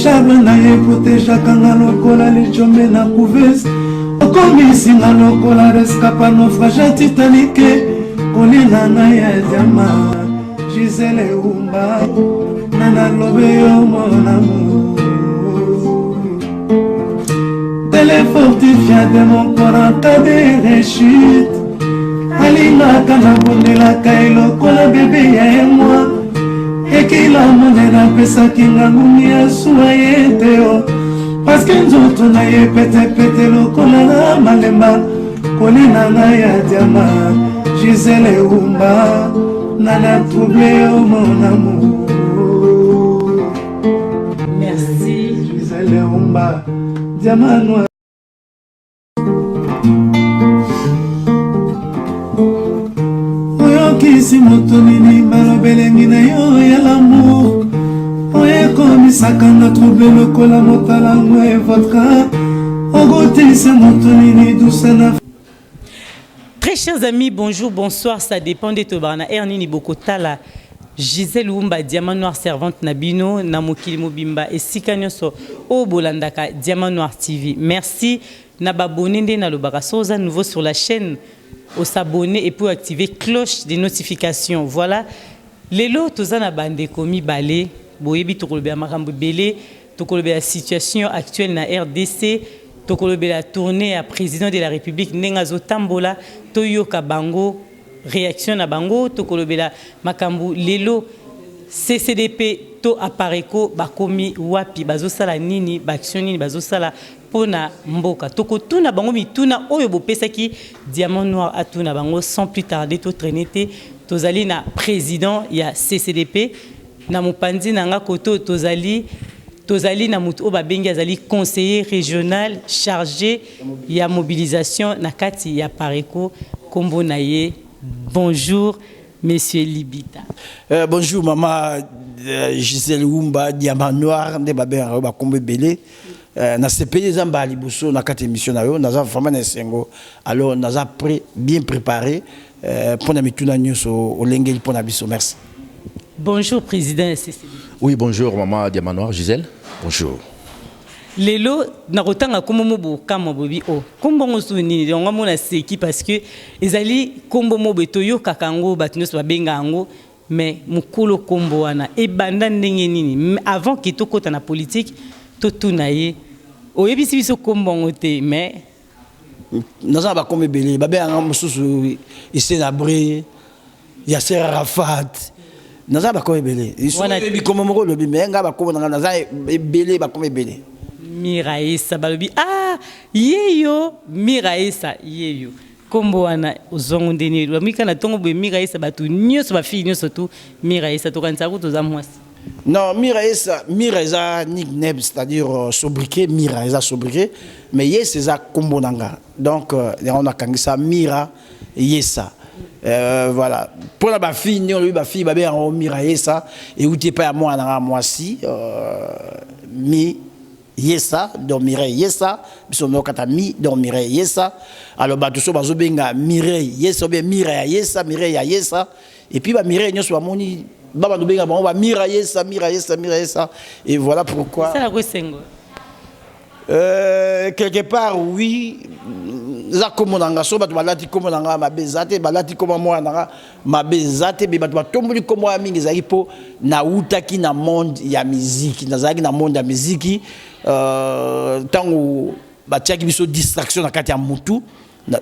Chabana ye proteja kanga lokola le chombe na couveuse. Okomisi nga lokola rescapa naufrage titanique. Kolina na ya diama Gisele Umba Nana lobe yo mon amour. Télé fortifié de mon corps en cas de rechute. Alinga kana bonde la kailo kola bébé ya moi. Ekila monena pesa kinga ngumia suaye teo. Parce que nzoto na ye pete lokola na malemba. Kolina na ya diama Gisele Umba Nana troublé oh mon amour. Merci Gisele Umba Diamant noir. Kisi motonini malobelengi na yo ya l'amour. Oye komisaka na trouble lokola motalango e vodka. Ogotise motonini douce na. Très chers amis, bonjour, bonsoir, ça dépend de Tobarna. Ernini Bokotala, Gisele Umba, Diamant Noir, servante Nabino, Namokili Mobimba et Sikanyoso, O Bolandaka, Diamant Noir TV. Merci, Nababonende Nalobara Soza, nouveau sur la chaîne. Au s'abonner et pour activer cloche des notifications. Voilà. Lelo tozana bande komi balé, boyebi tokolobe makambo belé, tokolobe la situation actuelle na RDC, tokolobe la tournée à président de la République Nengazo Tambola, Toyoka Bango, réaction na Bango, tokolobe la makambo lelo CCDP to apareko bakomi wapi bazosala nini baction nini bazosala pona mboka toko tuna bango mituna oyo bopesaki Diamant Noir atuna bango sans plus tarder to traîner tozali na président ya CCDP na mopanzi nanga koto tozali na mutu o babengi azali conseiller régional chargé ya mobilisation na kati ya pareko kombo na ye. Bonjour Monsieur Libita. Bonjour maman Gisele Umba Diamant Noir de babé ba kombe belé. Na CPI zamba liboso na kati émission na yo naza vraiment na sengo. Alors naza bien préparé pour na mituna nyuso o lengeli pour na biso. Merci. Bonjour président CCD. Oui, bonjour maman Diamant Noir Gisele. Bonjour. Lelo nakotanga kombo mobo kama bobi o kombo ngosuni ndonga mona seki parce que ezali kombo mobo toyo kakango batunyos babenga ngo mais mukolo kombo wana e banda ndenge nini avant que tokota na politique totuna ye oyebisi biso kombo ngote mais naza ba kombe belé babenga mususu Isenabré Yasser Arafat naza ba kombe belé isobi kombo moko lobi mais nga ba kombo naza belé ba kombe belé Miraïsa balobi ah yeyo Miraïsa yeyo kombo wana uzongo ndeni lwamika na tongo bwe Miraïsa batu nyoso ba fille nyoso tu Miraïsa to kanisa ko toza mwasi. Non, Miraïsa nickname c'est-à-dire sobriquet Miraïsa sobriquet mais yesa kombo nanga donc on a kangisa Mira yesa voilà pour la fille on lui ba fille ba bien Miraïsa et ou t'es pas moi na mwasi mi Yesa dormirait Yesa bisono katami dormirait Yesa alors batuso bazobenga Mireille Yesa bien Mireille Yesa Mireille Yesa et puis ba Mireille nyoso ba moni baba dobenga ba Mireille Yesa Mireille Yesa Mireille Yesa et voilà pourquoi ça la gosengo quelque part oui za komonanga so batu balati komonanga mabezate balati koma moi nanga mabezate be batu batomboli koma mingi zaki po na utaki na monde ya musique nazaki na monde ya musique tango batiaki biso distraction na kati ya mutu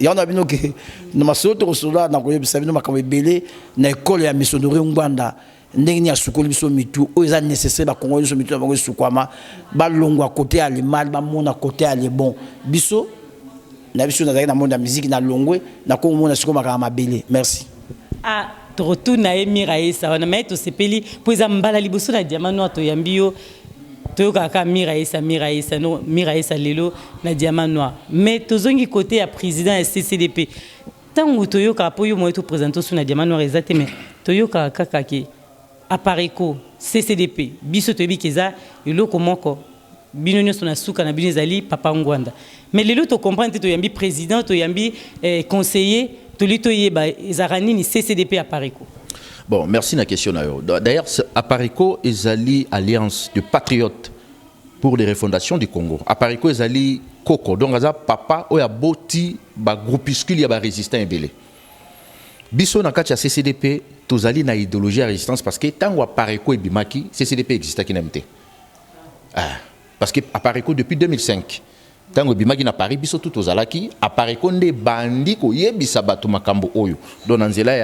ya on a bino ke na masoto kosola na koyebisa bino makambo ebele na école ya missionnaire ngwanda ndenge ni asukoli biso mitu o eza nécessaire ba kongo biso mitu na bango sukwama ba longwa côté à le mal ba mona côté à le bon biso na biso na na monde ya musique na longwe na ko mona siko makama mabele. Merci. Ah trotu na Miraïsa wana mais to sepeli poza mbala liboso na Diamant Noir to yambio to kaka Miraïsa no Miraïsa lelo na Diamant Noir mais tozongi côté à président ya CCDP tango toyoka po yo mo to présenter sur na Diamant Noir exacte mais toyoka kaka ki apareko CCDP biso to bikeza eloko moko bino nyoso na suka na bino ezali papa ngwanda mais lelo to comprendre to yambi président to yambi conseiller to lito yeba ezarani ni CCDP apareko. Bon, merci na question na yo. D'ailleurs, apareko ezali alliance de patriotes pour les refondations du Congo. Apariko ezali Koko, donc aza papa oya boti ba groupuscule ya ba résistant ebele. Biso na kati ya CCDP tozali na idéologie ya résistance parce que tango Apariko ebimaki CCDP existaki na MT. Parce que Apariko depuis 2005 tango ebimaki na Paris biso tout tozalaki Apariko nde bandi ko yebisa bato makambo oyo. Donc na nzela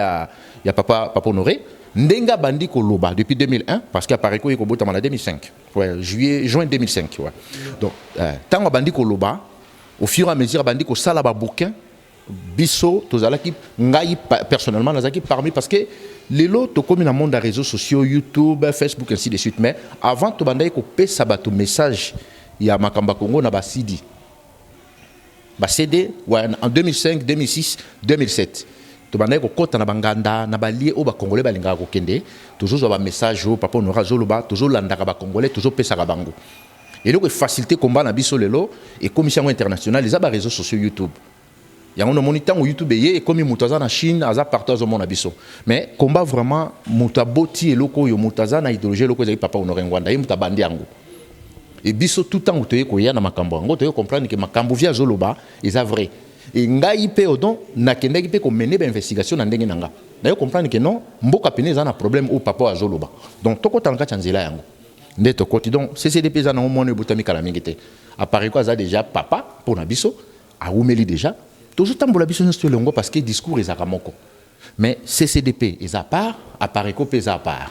ya papa Honoré Ndenga bandi ko loba depuis 2001 parce qu'Apareko est kobota en 2005. Ouais, juin 2005 ouais. Donc tant bandi ko loba au fur et à mesure bandi ko sala ba bouquin biso tozalaki ngai personnellement nazaki parmi parce que lelo to comme dans le monde des réseaux sociaux YouTube, Facebook ainsi de suite mais avant to bandai ko pesa bato message ya makamba Congo na ba CD. Ba CD ouais, en 2005, 2006, 2007. To bandai ko kota na banganda na balie o ba congolais balinga ko kende toujours ba message au papa Nora Zoloba toujours landaka ba congolais toujours pesa ka bango. Et donc faciliter combat na biso lelo et commission internationale les ba réseaux sociaux YouTube. Ya on moniteur au YouTube et comme mutaza na Chine aza partout au monde abiso. Mais combat vraiment mutaboti et loko yo mutaza na idéologie loko za papa Honoré Ngwanda et mutabandi yango. Et biso tout temps utoye ko ya na makambo ngo to comprendre que makambo via Zoloba est vrai. Et ngai pe odon na kendaki pe ko mener ba investigation na ndenge nanga. D'ailleurs comprendre que non mboka pene za na problème au papa wa Zoloba. Donc toko tanka chanzela yango. Ndeto koti donc CCDP za na mo ne butami kala mingite. Apparaît quoi ça déjà papa pour na biso a oumeli déjà. Toujours tambola biso sur le ngo parce que discours est à moko. Mais CCDP est à part, apparaît quoi est à part.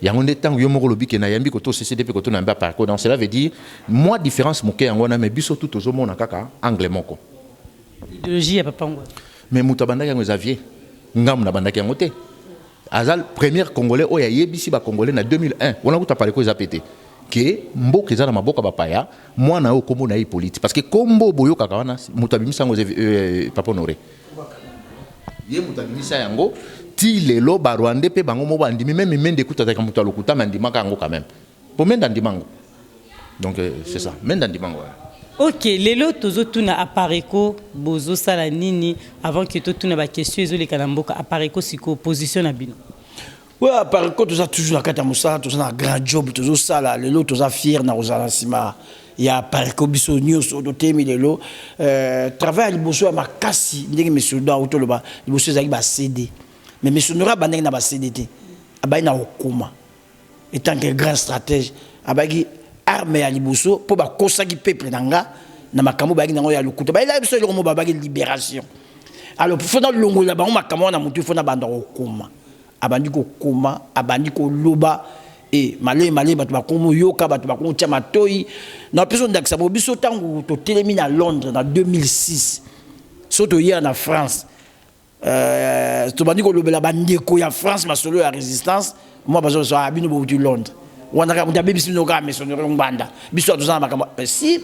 Il y a un temps yo moko lobi ke na yambi ko to CCDP ko to na mba par donc cela veut dire moi différence moke yango na mais biso tout ozo mona kaka anglais moko. Idéologie ya papa ngo. Mais mutabanda yango Xavier ngam na banda yango te. Azal premier congolais o ya yebisi ba congolais na 2001 on a kuta parler ko zapete que mboka eza na maboka bapaya mwana o kombo na yi politique parce que kombo boyo kaka wana mutabimisa ngo papa Honoré. Ye mutabimisa yango ti lelo ba Rwanda pe bango mo bandimi même mende kuta ta kamuta lokuta mandima kango quand même. Pour menda ndimango. Donc c'est ça, menda ndimango. Ok, lelo tozo tuna Apareko bozo sala nini avant que to tuna ba question ezo le kanamboka Apareko siko position na bino. Oui, Apareko toza toujours la carte moussa, toza na grand job, tozo sala lelo toza fier na rozala sima. Ya Apareko biso nyos do temi lelo travail liboso ya makasi ndenge monsieur da autoloba liboso ezaki ba CD. Mais monsieur Nora bandenge na ba CD te. Abai na okuma. Étant que grand stratège, abaki armée à liboso pour ba kosaki peuple nanga na makambo ba ngango ya lukuta ba ila biso le mo ba libération alors faut dans longo la ba makambo na mutu faut na banda okoma abandi ko koma abandi ko loba et malé ba to ba komo yoka ba to ba komo tia matoi na personne d'aksa biso tango to télémine à Londres en 2006 soto hier en France to bandi ko lobela bandeko ya France masolo ya résistance moi bazo so abino bo du Londres on a un bébé sur mais son banda biso tozana makamba si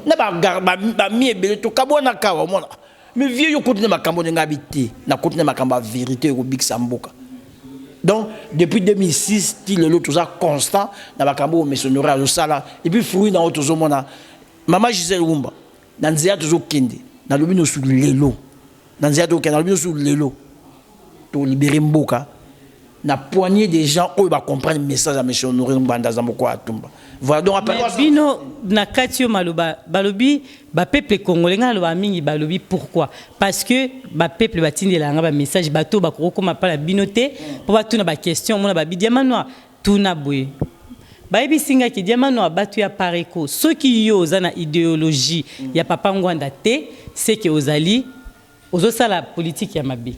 na ba miebele to kabona kawa mona mais vieux yo continue makambo nga habité na continue makamba vérité ko big samboka donc depuis 2006 ti le tout ça constant na makambo mesonora zo sala et puis fruit na auto zo mona maman Gisèle Wumba na nzia tozo kende na lobino sur lelo na nzia to kende na lobino sur lelo to libérer mboka na poignée des gens où ils va comprendre le message à monsieur Honoré Ngwanda Zamoko Atumba. Voilà donc après bino na katio maloba balobi ba peuple congolais nga loba mingi balobi pourquoi parce que ba peuple batindela nga ba message bato ba kokoma pa la binoté pour ba tuna ba question mona ba bidiamano tuna boye ba ebisinga ki diamano batu ya Apareko ceux qui yo zana idéologie ya papa Ngwanda te c'est que ozali ozosa la politique ya mabe.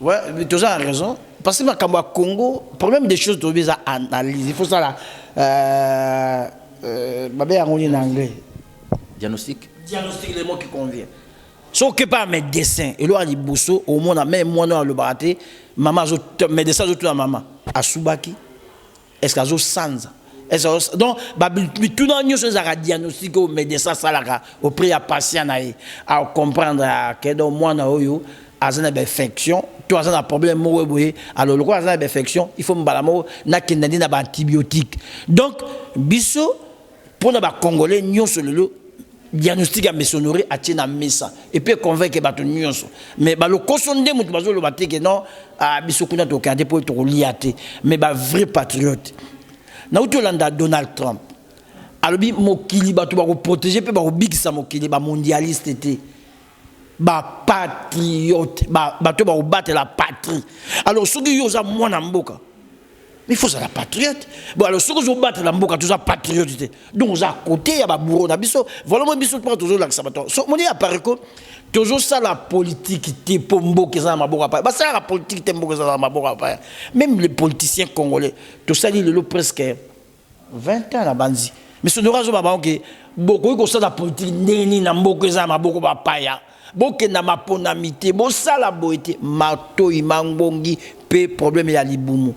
Ouais, mais tu as raison. Parce que quand au Congo, le problème des choses, tu dois analyser. Il faut ça là. En anglais. Diagnostic. Diagnostic, les mots qui conviennent. Sauf que pas médecin. Et là, il y a des bossos. Au monde, même moi, on a le baraté. Maman, médecin, je la maman. À Soubaki. Est-ce qu'il y a sans? Donc, tout le monde a diagnostic au médecin, ça là, auprès de patient, à comprendre que moi, on a une infection, tu as un problème, alors le quoi a une infection, il faut me antibiotique. Donc, biso pour les Congolais, nous sommes le diagnostic à monsieur Honoré à Tina Messa et puis convaincre que nous sommes. Mais le consonde nous le battre que non, biso kuna to kande pour to liaté, mais vrai patriote. Na Donald Trump. alobi mokili bato ba ko protéger pe ba ko bikisa mokili ba mondialiste té ba patriote bato ba ko battre la patrie. Alors soki yo za mwana mboka il faut ça la patriote. Bon alors soki zo battre la mboka tous patriote. Donc za côté ya ba bourreau na biso voilà moi biso pas toujours l'accent bato. So moni apparaît que toujours ça la politique té pombo que ça maboka pa. Ba ça la politique té mboka ça maboka pa. Même les politiciens congolais tout ça dit le presque 20 ans la bandi. Mais ce n'aura pas que beaucoup de la politique n'est pas beaucoup de paya. Beaucoup de ma ponamité, bon ça la beauté, mato imangongi, pe problème ya libumu.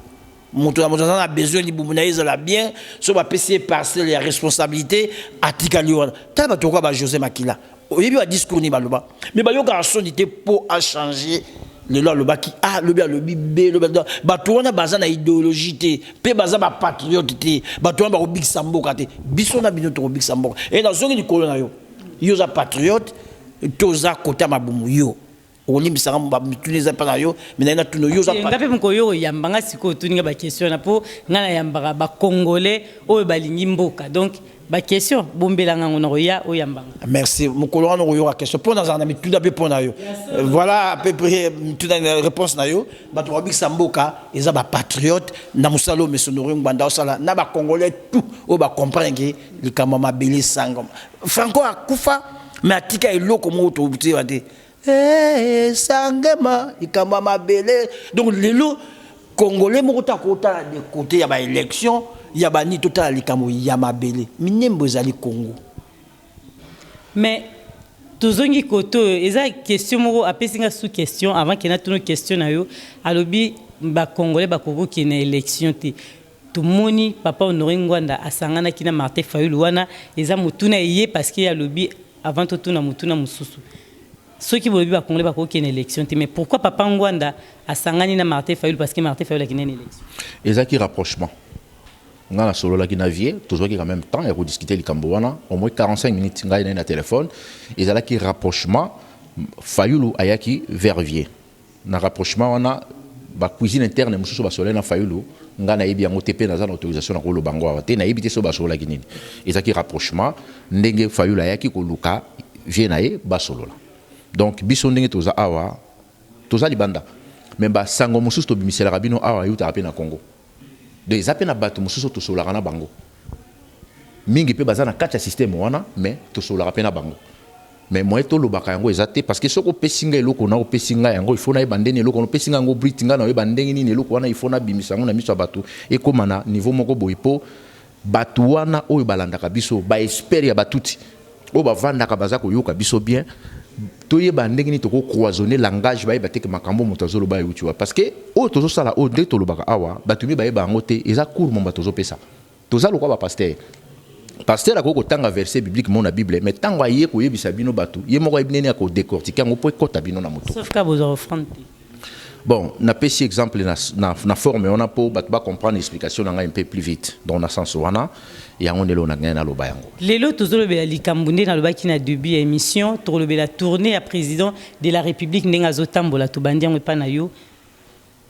Monto a besoin de libumu na la bien, sur va PC parcelle les responsabilités atika liona. Ta ba to ba José Makila. Au début a discours ni baloba. Mais ba yo garçon était pour à changer le loi le baki a le bien le bibé le bien bato wana baza na idéologie té pe baza ba patriote té bato wana ba big samboka té biso na bino to big samboka et dans zongi ni kolona yo za patriote toza kota mabumu yo olimbi sanga ba mituneza pa na yo mais na tuno yo za ngape mko yo yambanga siko tuninga ba question na po ngana yambaka ba congolais oyo balingi mboka donc ba question bombelanga ngona roya o yambanga. Merci mukolo wana royo ka question pour na mi tunda be pona yo voilà à peu près tunda réponse na yo bato ba big samboka eza ba patriote na musalo mesonoro ngwanda osala na ba congolais tout o ba comprendre le kamama belé sangoma Franco akufa mais atika eloko mo to buti wate sangema ikamama belé donc lelo congolais mo ta kota de côté ya ba élection ya ba ni total likamo ya mabele minembo zali Congo mais tozongi koto eza question moko apesinga sous question avant qu'il y ait une question na yo alobi ba congolais ba koko ki na élection ti tumoni papa Honoré Ngwanda asangana kina Martin Fayulu wana eza mutuna yé parce qu'il y a lobby avant tout na mutuna mususu ceux qui veulent ba congolais ba koko ki na élection ti mais pourquoi papa Ngwanda asangani na Martin Fayulu parce que Martin Fayulu ki na élection eza ki rapprochement ngana solo la kinavie toujours qui en même temps et rediscuter les Cambouana au moins 45 minutes ngai na téléphone et là qui rapprochement Fayulu ayaki Verviers na rapprochement on a ba cuisine interne mususu ba solo na Fayulu ngana yebi yango TP na za autorisation na ko lo bango awate na yebi te so ba solo la kinini et ça qui rapprochement ndenge Fayulu ayaki ko luka vie na ye ba solo la donc biso ndenge toza awa toza libanda mais ba sango mususu to bimisela rabino awa yuta apena Congo des appels à battre mususu to sola na bango mingi pe bazana kacha système wana mais to sola pena bango mais moi to lobaka yango ezate parce que soko pesinga eloko na opesinga yango il faut na ebandeni eloko no pesinga ngo britinga na ebandeni ni eloko wana il faut na bimisango na miso batu et comme na niveau moko boipo batu wana oyo balandaka biso ba espère ya batuti o ba vanda ka bazako yoka biso bien toye bandenge ni toko croisonner langage ba ebate ke makambo mutazolo ba yuti parce que o tozo sala o de to lobaka awa batumi ba eba ngote eza court mon batozo pesa toza lokwa ba pasteur pasteur akoko tanga verset biblique mon na bible mais tango aye ko yebisa bino batu ye moko ibnene ko décortiquer ngo po kota bino na moto sauf ka bozo offrande bon na pesi exemple na forme on a pour ba comprendre l'explication un peu plus vite dans na sens wana et on est là na ngena loba yango lelo tozolobela likambunde na lobaki na début ya émission tolobela tournée à président de la République ndenga zotambola to bandiango pa na yo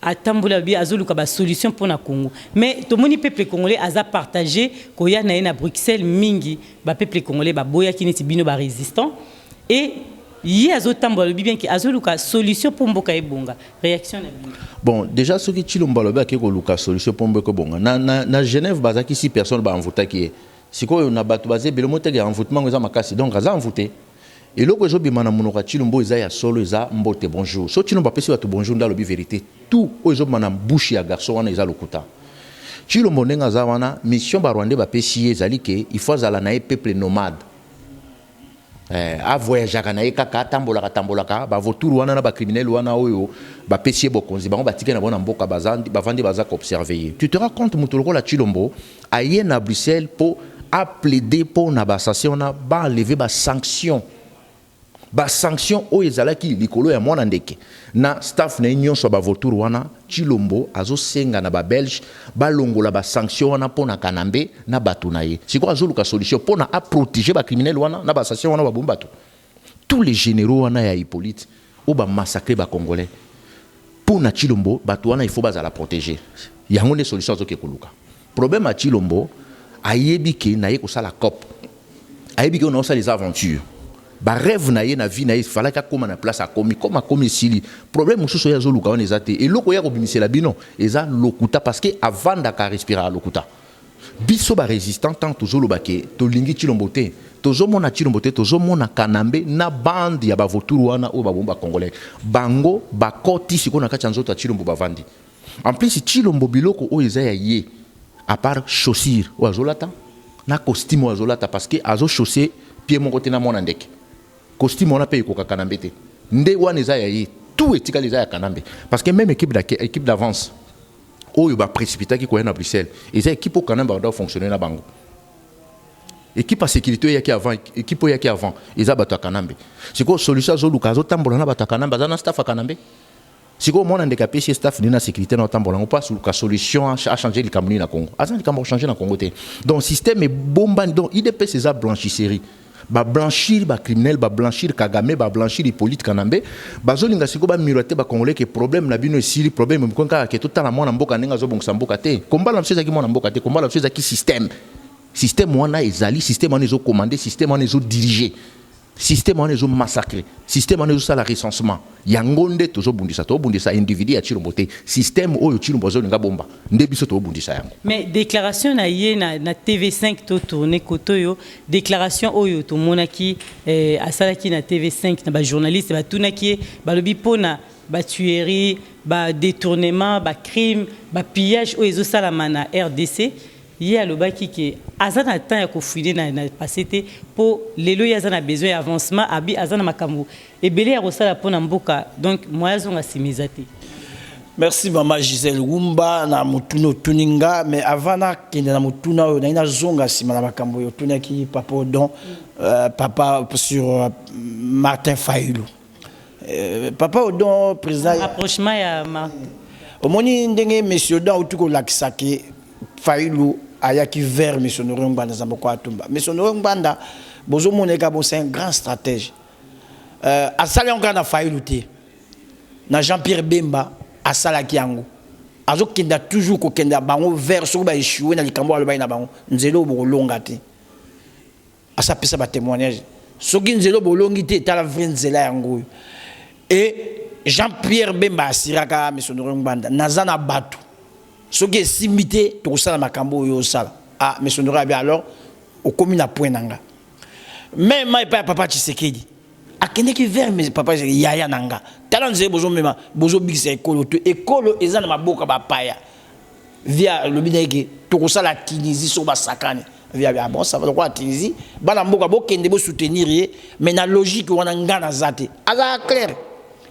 atambola bi azoluka ba solution pour na Congo mais to moni peuple congolais aza partagé ko ya na Bruxelles mingi ba peuple congolais ba boya kiniti bino ba résistant et yi azotambola bien ki azoluka solution pour mboka ebonga réaction na bino bon déjà ce qui Tshilombo ba ke ko luka solution pour mboka bonga na Genève bazaki 6 personnes ba envoûta ki sikoyo na bato bazé belomo tege envoûtement ngeza makasi donc aza envoûté et loko zo bimana munoka Tshilombo eza ya solo eza mbote bonjour so Tshilombo pesi bato bonjour ndalo bi vérité tout ozo mana bouche ya garçon wana eza lokuta Tshilombo ndenga za wana mission ba Rwanda ba pesi ezali ke il faut zala na peuple nomade a voyager kana kaka tambolaka ba vautour wana na ba criminel wana oyo ba pesier bokonzi bango batike na bona mboka bazandi bavandi baza ko observer tu te rends compte mutoloko la Tshilombo aye na Bruxelles pour a plaider pour na ba sanction na ba enlever ba sanction oyo ezalaki likolo ya mwana ndeke na staff na nyonso ba vautour wana Tshilombo azosenga na ba belge balongola ba sanction wana pona kanambe na batu na ye siko azoluka solution pona a protéger ba criminel wana na ba sanction wana ba bombatu tous les généraux wana ya Hippolyte o ba massacrer ba congolais pona Tshilombo batu wana il faut bazala protéger yango ne solution azoke koluka problème a Tshilombo ayebi ke na ye ko sala cop ayebi ke on a les aventures ba rêve na ye na vie na ye fallait ka koma na place a komi comme a komi sili problème mususu ya zoluka on ezate et loko ya ko bimisela bino eza lokuta parce que avant da respirer lokuta biso ba résistant tant toujours lobake to lingi chilombote tozo mona chilombote tozo mona kanambe na bande ya ba voturu wana o ba bomba congolais bango ba koti sikona ka chanzo ta chilombo bavandi en plus chilombo biloko o eza ya ye à part chaussure ou azolata na costume azolata parce que azo chausser pied mon côté na mona ndeke costume on a payé ko kanambe te nde wana eza ya ye tout etikali eza ya kanambe parce que même équipe d'avance oyo ba précipiter qui koyena Bruxelles et équipe au kanamba doit fonctionner na bango équipe à sécurité yaki avant équipe yaki avant eza bato kanambe siko solution zo luka zo tambola na bato kanamba za na staff kanambe siko mona ndeka pêcher staff ni na sécurité na tambola on passe ka solution a changer le Cameroun na Congo azan le Cameroun changer na Congo te donc système est bomba donc IDP c'est ça blanchisserie ba blanchir ba criminel ba blanchir Kagame ba blanchir Hippolyte Kanambe bazolinga siko ba miroiter ba congolais que problème na bino esili problème mkonka ke tout la mona mboka ninga zo bongsa mboka te komba la mseza ki mona mboka te komba la mseza ki système wana ezali système wana ezo commander système wana ezo diriger système wana ezo massacrer système wana ezo sala recensement yango nde tozo bundisa individu ya chilombote système oyo chilombo zo linga bomba nde biso to bundisa yango mais déclaration na ye na TV5 to tourner kotoyo déclaration oyo to monaki asalaki na TV5 na ba journaliste ba tunaki ba lobi pona ba tuerie ba détournement ba crime ba pillage oyo ezo salama na RDC ye alobaki ke azana temps ya kofuide na passé te po lelo ya azana besoin avancement abi azana makambo ebele ya kosala pona mboka donc moya zonga simizate. Merci maman Gisèle Wumba na mutuno tuninga mais avant na kende na mutuna oyo na zonga sima na makambo yo tunaki papa Odon papa sur Martin Fayulu papa Odon président rapprochement ya omoni ndenge monsieur Odon utuko lakisake Fayulu ayaki vers monsieur Nganda Zamboko Atumba monsieur Nganda bozo moneka bon c'est un grand stratège asali on na Fayulu te na Jean-Pierre Bemba asalaki yango azokenda toujours ko kenda bango vers so ba échouer na likambo aloba na bango nzelo bolonga te asa pesa ba témoignage soki nzelo bolongi te tala vrai nzela yango et Jean-Pierre Bemba asiraka monsieur Nganda nazana batu soki simité to sala makambo yo sala ah monsieur Ndora bien alors au commune à point nanga même mai papa Tshisekedi akende ki vers mais papa yaya nanga talanze bozo mema bozo bigisa ekolo to ekolo ezana maboka ba paya via le bideke to sala Tunisie so ba sakane via bon ça va quoi Tunisie bana mboka bo kende bo soutenir mais na logique wana ngana zate aza clair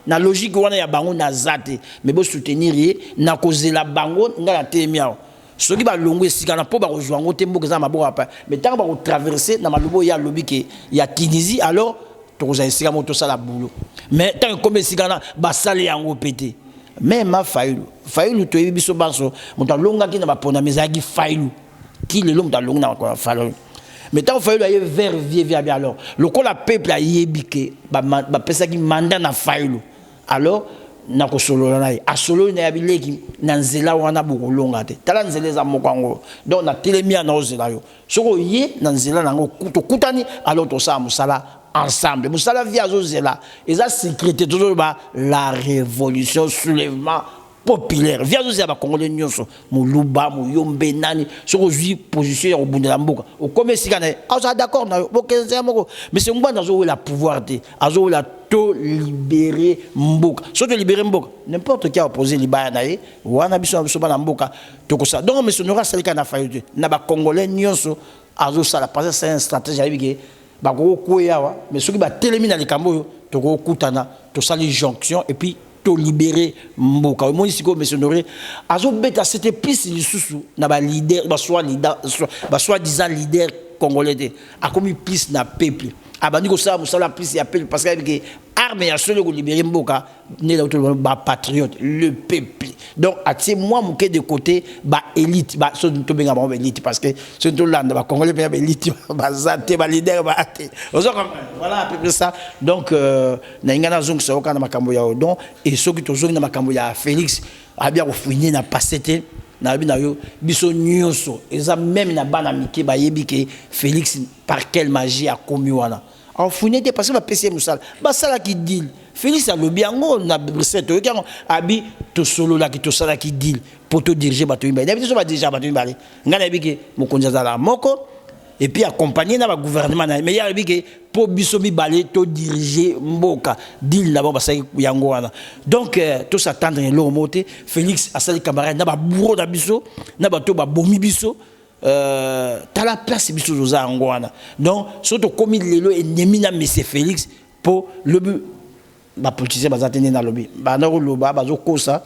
na logique wana ya bango na zate mais bo soutenir ye na kozela bango ngala temia soki ba longo esika na po ba rejoindre ngo tembo za maboka pa mais tant ba ko traverser na malubo ya lobike ya Tunisie alors to ko za esika moto sala boulot mais tant comme esika na ba sale yango pété même ma Fayulu to biso baso moto longa ki na ba pona mezaki Fayulu ki le long da longa na ko Fayulu mais tant Fayulu aye vers via bien alors le ko la peuple a yebike ba pesa ki mandat na Fayulu alors na ko solo na a solo na yabileki na nzela wana bokolonga te tala nzela za mokango donc na telemia na ozela yo soko ye na nzela nango to kutani alors to sa musala ensemble musala via zozela eza sécurité toujours ba la révolution soulèvement populaire via zozela ba congolais nyonso muluba muyombe nani soko zui position ya obundela mboka o komesika na a d'accord na bokenza moko mais c'est ngwa nazo la pouvoir te azo la to libérer mboka surtout libérer mboka n'importe qui a opposé libaya nae wana biso na mboka to ko ça donc monsieur Nora salika na Fayulu na ba congolais nyonso azo sala parce que c'est un stratège avec ba ko koyawa mais soki ba telemina likambo to ko kutana to sali jonction et puis to libérer mboka moi ici ko monsieur Noré azo beta c'était plus lisusu na ba leader ba soit disant leader congolais a commis plus na peuple abandi ko ça musala plus ya peuple parce que armée ya solo ko libérer mboka né la ba patriote le peuple donc atie moi mouké de côté ba élite ba so to benga ba élite parce que ce to land ba congolais ba élite ba zate ba leader ba ate voilà à peu près ça donc na ngana zong so kana makambo ya Odon et so ki to zong na makambo ya Félix a bien refouiner na passé na bi na yo biso nyonso eza même na bana mike ba yebi ke Félix par quelle magie a commis wana en funete parce que ba PC musala ba sala ki deal Félix a lobi yango na recette yo kango abi to solo la ki to sala ki deal pour te diriger bato yimba d'habitude so ba diriger bato yimba ngana bi ke mokonza zala moko et puis accompagner dans le gouvernement mais il y a que pour biso mi balé to diriger mboka deal d'abord parce que yango wana donc tout s'attendre le monter Félix a sali camarade na ba bourreau da biso na ba to ba bomi biso t'as la place biso zoza yango wana donc surtout comme il lelo ennemi na monsieur Félix pour le ba politicien bazatene na lobby ba na loba bazo kosa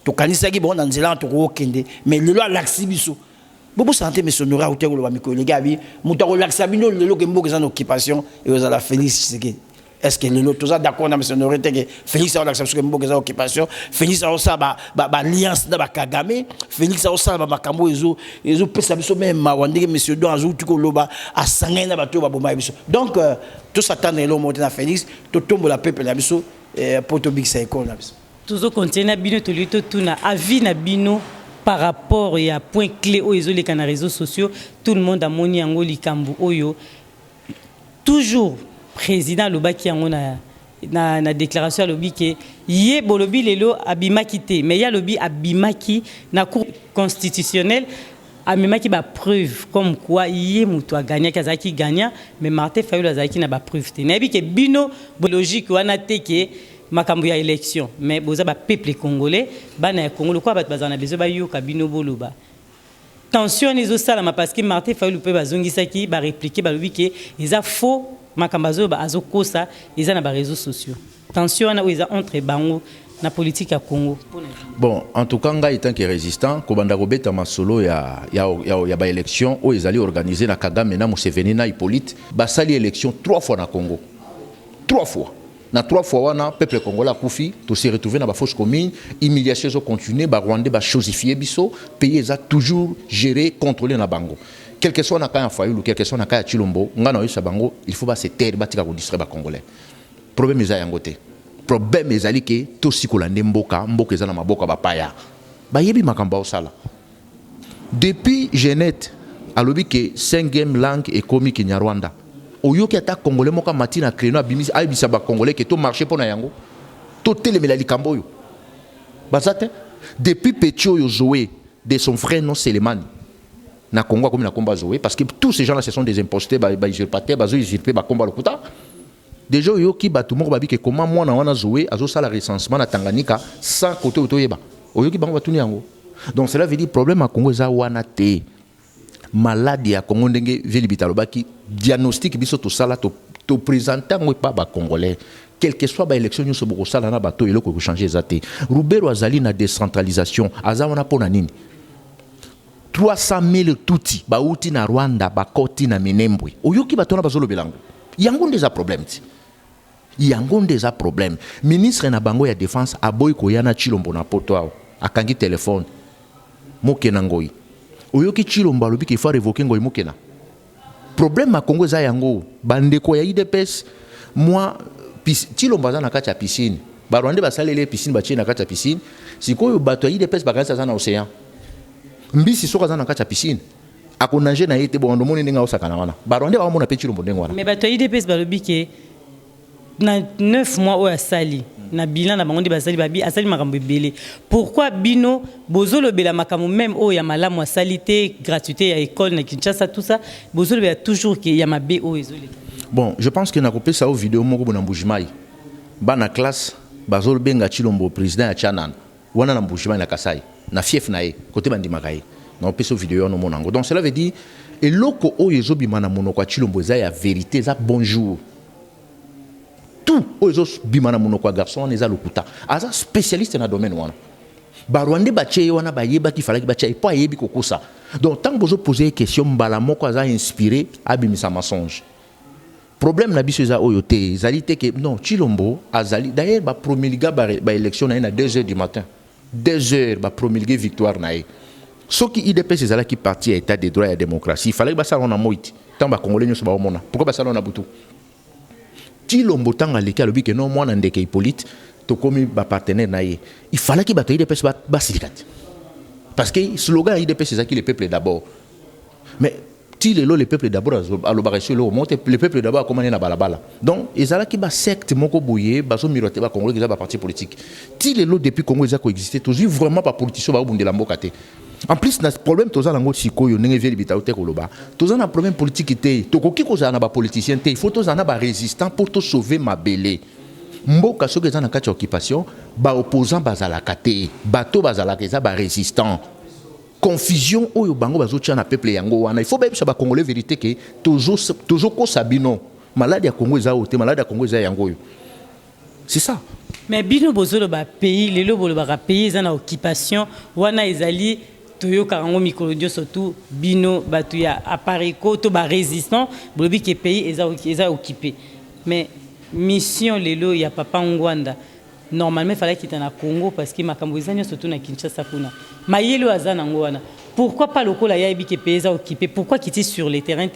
to kanisa ki bon na nzela to ko kende mais lelo alaxi biso Bobo santé mais sonora ou telo ba miko les gars bi muta ko laxa bino lelo ke mboka en occupation et aux ala Félix est-ce que lelo tous d'accord na mais sonora que Félix a laxa que mboka en occupation Félix a ça ba alliance na ba Kagame Félix a ça ba makambo ezo pesa biso même mawandeke monsieur do azu tuko loba a sangé na bato ba bomba biso donc tout s'attendre lelo monter na Félix to tombe la peuple na biso pour to big cycle na biso toujours continuer bino to luto tuna avis na bino par rapport à point clé aux réseaux sociaux, tout le monde a moni ango likambu oyo. Toujours président loba qui ango na déclaration lobi que yé bolobi lelo abimaki te, mais ya lobi abimaki na cour constitutionnelle abimaki ba preuve comme quoi yé muto a gagné kazaki gagnant, mais Martin Fayulu azaki na ba preuve te. Nabi que bino logique wana te ke makambo ya élection mais boza ba peuple congolais bana ya Congo quoi bazana bezo ba yo kabino boloba tension les osala ma parce que Martin Fayulu pe bazongisa ki ba répliquer ba lobi ke eza faux makambazo ba azokosa eza na ba réseaux sociaux tension na eza entre bango na politique ya Congo. Bon en tout cas nga étant que résistant ko banda robeta masolo ya ba élection o ezali organisé na Kagame na Museveni na Hippolyte ba sali élection 3 fois na Congo 3 fois. Na 3 fois wana peuple congolais koufi to se retrouver na ba fausse commune humiliation zo continuer ba Rwandais ba chosifier biso pays a toujours géré contrôler na bango quel que soit na ka Fayulu quel que soit na ka Chilombo ngana yo bango il faut ba se taire ba tika ko distraire ba congolais problème eza yango te problème ezali ke to sikola ndemboka mboka eza na maboka ba paya ba yebi makamba osala depuis Genève alobi ke 5e langue économique Nyarwanda oyoki ata congolais moka matina créno abimisi aibisa ba congolais que to marché pona yango to telemela likambo yo bazate depuis Petio yo Zoé de son frère non Selemani na Congo comme na combat Zoé parce que tous ces gens là ce sont des impostés ba usurpateurs ba zo usurper ba combat lokuta déjà yoki batu moko babi que comment moi na wana Zoé azo sala recensement na Tanganyika sans côté otoyeba oyoki bango batuni yango donc cela veut dire problème à Congo za wana te maladie à Congo ndenge veli bitalobaki diagnostic biso to sala to présenter ngo pa ba congolais quel que soit ba élection ñu so boko sala na bato eloko ko changer zaté Rubero azali na décentralisation azana pona nini 300,000 tuti ba uti na Rwanda ba koti na Minembwe oyoki batona bazolo belango yango ndeza problème ti yango ndeza problème ministre na bango ya défense aboy ko yana Chilombo na poto ao akangi téléphone mokena ngoi oyoki Chilombo alobi qu'il faut révoquer ngoi mokena problème à Congo za yango bandeko ya IDPS moi Chilombo za na kati ya piscine ba Rwanda basalele piscine ba na kati ya piscine sikoyo bato ya IDPS bakanisa za na océan mbisi soka za na kati ya piscine akonanje na yete bon ndomoni ndinga osakana wana ba Rwanda ba mona pe Chilombo ndengo wana mais bato ya IDPS balobi ke na 9 mois o asali na bilan na bango de basali babi asali makambo ebele pourquoi bino bozolo bela makambo même o ya malamu asalité gratuité ya école na Kinshasa tout ça bozolo bela toujours que ya mabe o ezole bon je pense que na kopé ça au vidéo moko bona mbujimai bana classe bazolo benga Chilombo président ya Chanan wana na mbujimai na Kasai na fief na ye côté bandima kai na peso vidéo no monango donc cela veut dire et loko o ezobima na monoko Chilombo za ya vérité za bonjour tout aux bimana monoko garçon les alokuta aza spécialiste dans domaine wana ba Rwanda ba tché wana ba yeba ki falaki ba tché pas yebi kokosa donc tant bozo poser question mbala moko aza inspiré abimisa mensonge problème na biso za oyote zalité que non Chilombo azali d'ailleurs ba promulga ba élection na 2h du matin 2h ba promulguer victoire na e ce qui IDPS ezala ki parti à état de droit et démocratie il fallait ba ça on a moiti tant ba congolais nyo ba omona pourquoi ba ça on a butu Chilombo tanga leki alobi ke non mwana ndeke Hippolyte to komi ba partenaire na ye il fallait que bato IDPS ba silikati parce que le slogan IDP c'est ça qui le peuple d'abord. Mais si le peuple d'abord à l'obaration le peuple d'abord a commandé na balabala. Donc ils ont qui ba secte moko boyé bazo miroté ba Congolais qui ba parti politique. Si les depuis Congo ils a coexisté toujours vraiment pas politicien ba bundela mboka te. En plus na problème toza lango sikoyo ndenge veli bitaote koloba. Toza na problème politique te. Tokoki ko za na ba politicien te. Il faut toza na ba résistant pour te sauver ma belé. Mboka soki eza na kati ya occupation ba opposant bazalaka te. Bato bazalaka eza ba résistant. Confusion oyo bango bazotia na peuple yango wana il faut bien ba congolais vérité que toujours ko sabino malade ya Congo eza ote malade ya Congo eza yango yo c'est ça mais bino bozolo ba pays lelo bolo ba pays eza na occupation wana ezali toyoka ngo mikolo dio surtout bino batu ya appareil ko to ba résistant bolobi ke pays eza occupé mais mission lelo ya papa Ngwanda normalement il fallait qu'il était au Congo parce que makambo ezanya surtout na Kinshasa kuna mayelo azana ngwana pourquoi pas le kola ya biki pays occupé pourquoi qu'il était sur le terrain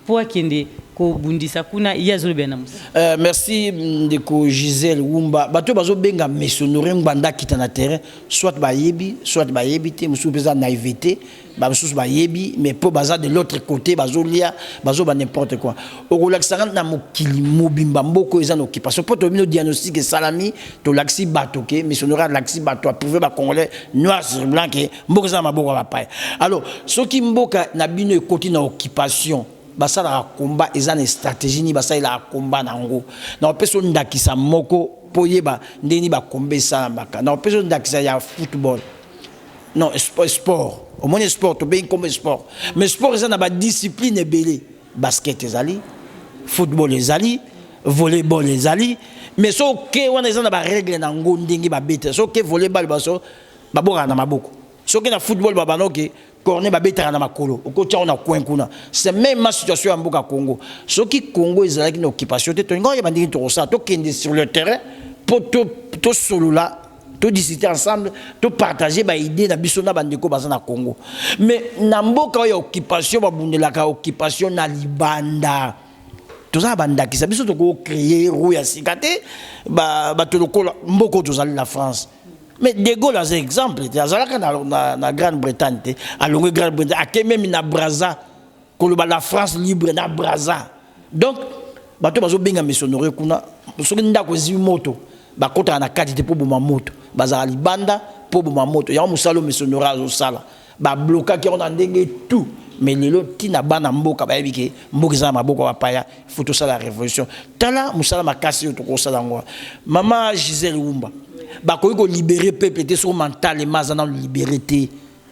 pour kende ko bundisa kuna yazolo benamus merci ndeko Gisèle Wumba bato bazo benga missionnaire ngwanda kita na terrain soit ba yebi te musu pesa naïveté ba musu ba yebi mais pour baza de l'autre côté bazo lia bazo ba n'importe quoi au relaxant na mokili mobimba mboko eza na occupation pour to bino diagnostic salami to laxi bato ke missionnaire laxi bato prouver ba congolais noir sur blanc ke mboko za maboko ba paye alors ce qui mboka na bino e côté na occupation basala la combat eza na stratégie ni basala la combat nango na peso ndakisa moko poyeba ndeni ba kombe sala mbaka na peso ndakisa ya football non sport au moins sport to bien comme sport mais sport eza na ba discipline ebele basket ezali football ezali volleyball ezali mais so ke wana eza na ba règle nango ndenge ba bete so ke volleyball baso baboka na maboko so ke na football babanoke corner babetaka na makolo okotia na coin kuna c'est même ma situation en Mboka Congo ce qui Congo ezalaki na occupation te to ngoya bandiki to ça to kende sur le terrain pour to solo là to discuter ensemble to partager ba idée na biso na bandeko baza na Congo mais na mboka ya occupation babundelaka occupation na libanda toza banda ki biso to ko créer ro ya sikate ba to lokola mboko tozali la France. Mais De Gaulle, as exemple, il y a la Grande-Bretagne, à la Grande-Bretagne, à même na Brazza, la France libre na Brazza. Donc, bato bazo benga missionnaire kuna, soki ndako moto, ba kota na kati pour boma moto, bazala libanda pour boma moto. Ya musalo missionnaire azo sala, ba bloka ki on ndenge tout. Mais lelo tina bana mboka ba yebike mboka za maboko ba paya, faut tout ça la révolution. Tala musala makasi to ko sala ngwa. Maman Gisèle Wumba ba ko libérer peuple te sur mental et mazana liberté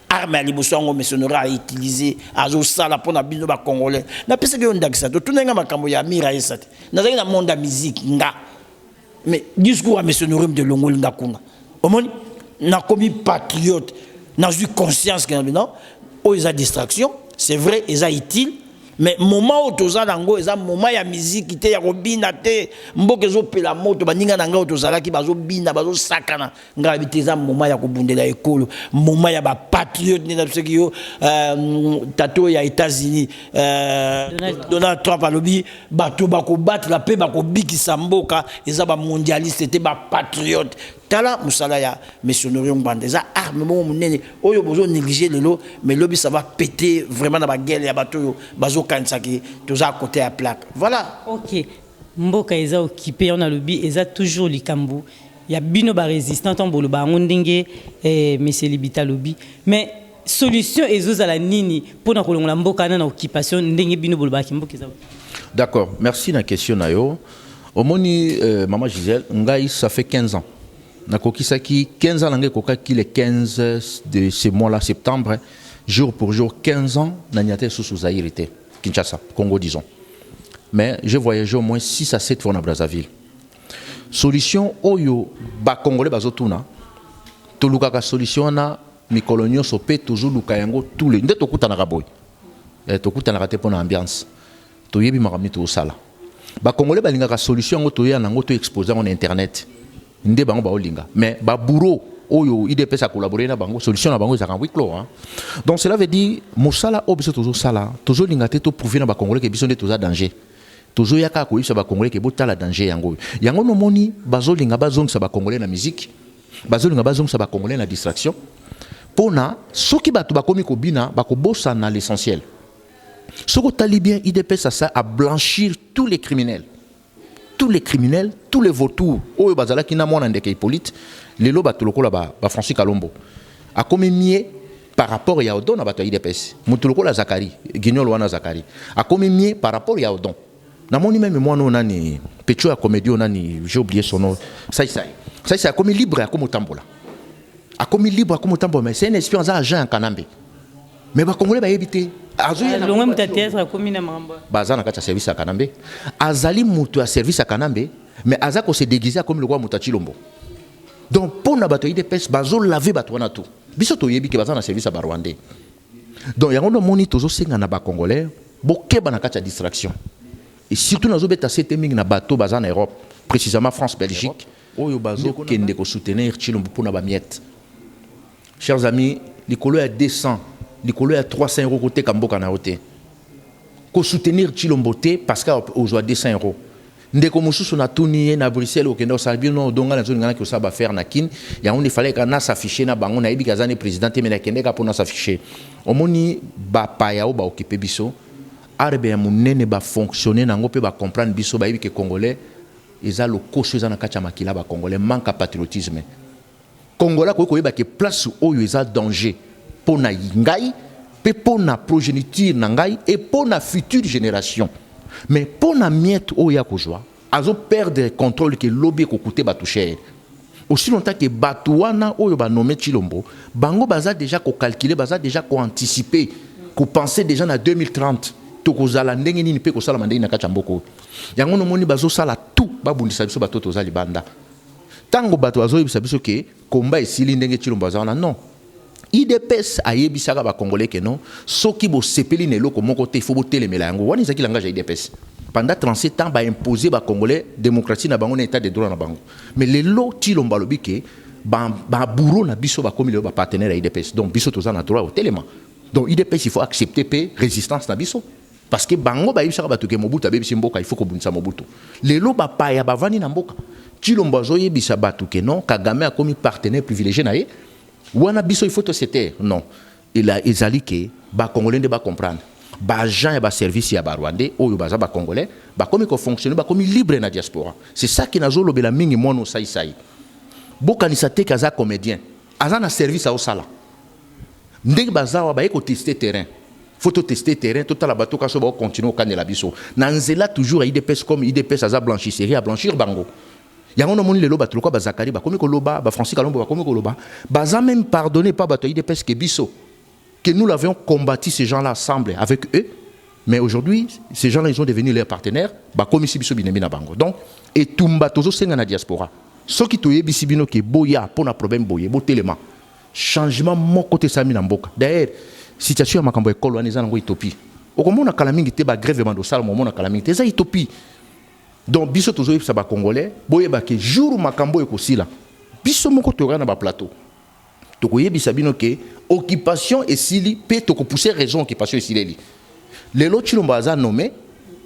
arme à liboso ngo missionnaire a utiliser azo sala pona bino ba congolais na pese ke ndakisa to tunenga makambo ya mira esate na zaki na monde musique nga mais discours à missionnaire de longol nga kuna omoni na komi patriote na eu conscience que non o isa distraction c'est vrai isa utile mais moment où toza nango eza moment ya musique te ya kobina te mboka zo pela moto baninga nanga tozala ki bazo bina bazo sakana nga biteza moment ya kobundela ekolo moment ya ba patriote ni na tseki yo tato ya États-Unis Donald Trump alobi bato bako battre la paix bako bikisa mboka eza ba mondialiste te ba patriote tala musala ya missionnaire ngwanda eza arme mo munene oyo bozo négliger lelo mais lobi ça va péter vraiment na ba guerre ya bato yo bazo kansaki toza à côté à plaque voilà OK mboka eza occupé on a lobby eza toujours likambu ya bino ba résistant en bolo ba ngondenge monsieur Libita lobby mais solution ezozala nini pour na kolongola mboka na occupation ndenge bino bolo ba kimboka eza d'accord merci na question na yo omoni maman Gisèle ngai ça fait 15 ans nakokisaki 15 ans nangé kokaki le 15 de ce mois-là septembre jour pour jour 15 ans nanyate sous Zaïre était Kinshasa Congo disons mais j'ai voyagé au moins 6 à 7 fois à Brazzaville solution oyo ba congolais bazotuna to lukaka solution na mikolonio sopé toujours lukayango tous les ndeto kutana kaboy to kutana kate pona ambiance to yebi makamni to sala ba congolais balingaka solution ngo to ya nango to exposer en internet ndé bango ba olinga mais ba bureau oyo IDP ça collaborer na bango solution na bango ça kan clos hein donc cela veut dire mosala obiso tozo sala tozo linga te to prouver na ba congolais que biso ndé toza danger tozo yaka ko yisa ba congolais que botala danger yango no moni bazo linga bazong sa ba congolais na musique bazo linga bazong sa ba congolais na distraction pona soki bato bakomi kobina bakobosa na l'essentiel. Soko tali bien IDPS ça à blanchir tous les criminels, tous les vautours oyo bazala kina mona ndeke Hippolyte lelo bato lokola ba Francis Kalombo akomi mieux par rapport ya Odon na bato IDPS mutu lokola Zakari Guignol wana Zakari akomi mieux par rapport ya Odon na moni même moi non nani Petro ya comédie nani j'ai oublié son nom ça akomi libre akomi tambola mais c'est un espion za agent en Kanambe mais ba congolais ba yebité longue mutatetra akomi na mamba baza na kati service à Kanambe azali mutu à service à Kanambe mais aza ko se déguiser comme le roi Mutachilombo. Donc pour na bato IDPS bazo laver bato wana tout biso to yebi ke baza na service à Barwandais. Donc yango no moni tozo senga na ba congolais bokeba na kati ya distraction et surtout nazo beta seteming na bato baza na Europe précisément France Belgique oyo bazo kende ko soutenir Chilombo pour na ba miette. Chers amis, likolo ya 200, likolo ya 300 euros côté Kamboka na hote. Ko soutenir Chilombo te parce qu'aujourd'hui 200 euros. Ndeko mususu na tuni na Bruxelles au Kenya Salbino donga na zone ngana ko saba faire na kin ya on il fallait kana s'afficher na bango na ibi kazane président te mena kende ka pona s'afficher. Omoni ba paya o ba occuper biso arbe ya munene ba fonctionner na ngope ba comprendre biso ba ibi ke congolais eza lo koso eza na kacha makila ba congolais manque patriotisme. Congolais ko yeba ke place oyo eza danger pona ngai pe pona progéniture na ngai et pona future génération. Mais pour la miette oya kozwa azo perdre contrôle que lobby ko coûter batu cher. Aussi longtemps que batuana oyo ba nommé Chilombo bango baza déjà ko calculer baza déjà ko anticiper ko penser déjà na 2030 to kozala ndenge nini pe ko sala mandenge na kachamboko. Yango no moni bazo sala tout babundisa biso bato tozali banda. Tango bato bazo yebisa biso ke komba esili ndenge Chilombo baza non. IDPS ayebisaka ba congolais que non soki bo sepeli ne loko moko te faut botelemela yango wani zaki langage IDPS pendant 37 ans ba imposer ba congolais démocratie na bango na état de droit na bango mais le lo Chilombo lobi ke ba bourreau na biso ba komi le ba partenaire à IDPS donc biso toza na droit au téléma donc IDPS il faut accepter pe résistance na biso parce que bango ba yebisaka ba to ke Mobutu abebisi mboka il faut ko bunisa Mobutu le lo ba pa ya ba vani na mboka Chilombo zo yebisa ba to ke non Kagame a komi partenaire privilégié na ye wana biso il faut te c'était non il a ezali ke ba congolais ne ba comprendre ba agent et ba service ya ba rwandais oyo baza ba congolais ba komi ko fonctionner ba komi libre na diaspora c'est ça qui nazo lobela mingi mono sai bokanisa te kaza comédien aza na service au sala ndenge bazawa ba eko tester terrain faut tester terrain total la bato kaso ba continuer au kanela biso na nzela toujours IDPS comme IDPS aza blanchisserie à blanchir bango. Yango no moni lelo bato ba Zakari ba komi ko loba ba Francis Kalombo ba komi ko loba baza même pardonné pas bato IDPS que biso que nous l'avions combattu ces gens là ensemble avec eux mais aujourd'hui ces gens là ils ont devenu leurs partenaires ba komi si biso binemi na bango donc et tumba tozo senga na diaspora soki to yebisi bino ke boya pona problème boye bo telema changement mon côté sami na mboka d'ailleurs situation ya makambo ekolo wana eza nango Ethiopie okomona kala mingi te ba grève mando sala momona kala mingi te eza Ethiopie. Donc biso tozo yebisa ba congolais boyeba ke jour makambo ekosila biso moko toka na ba plateau toko yebisa bino ke occupation esili pe toko pousser raison occupation esileli lelo Chilombo aza nommé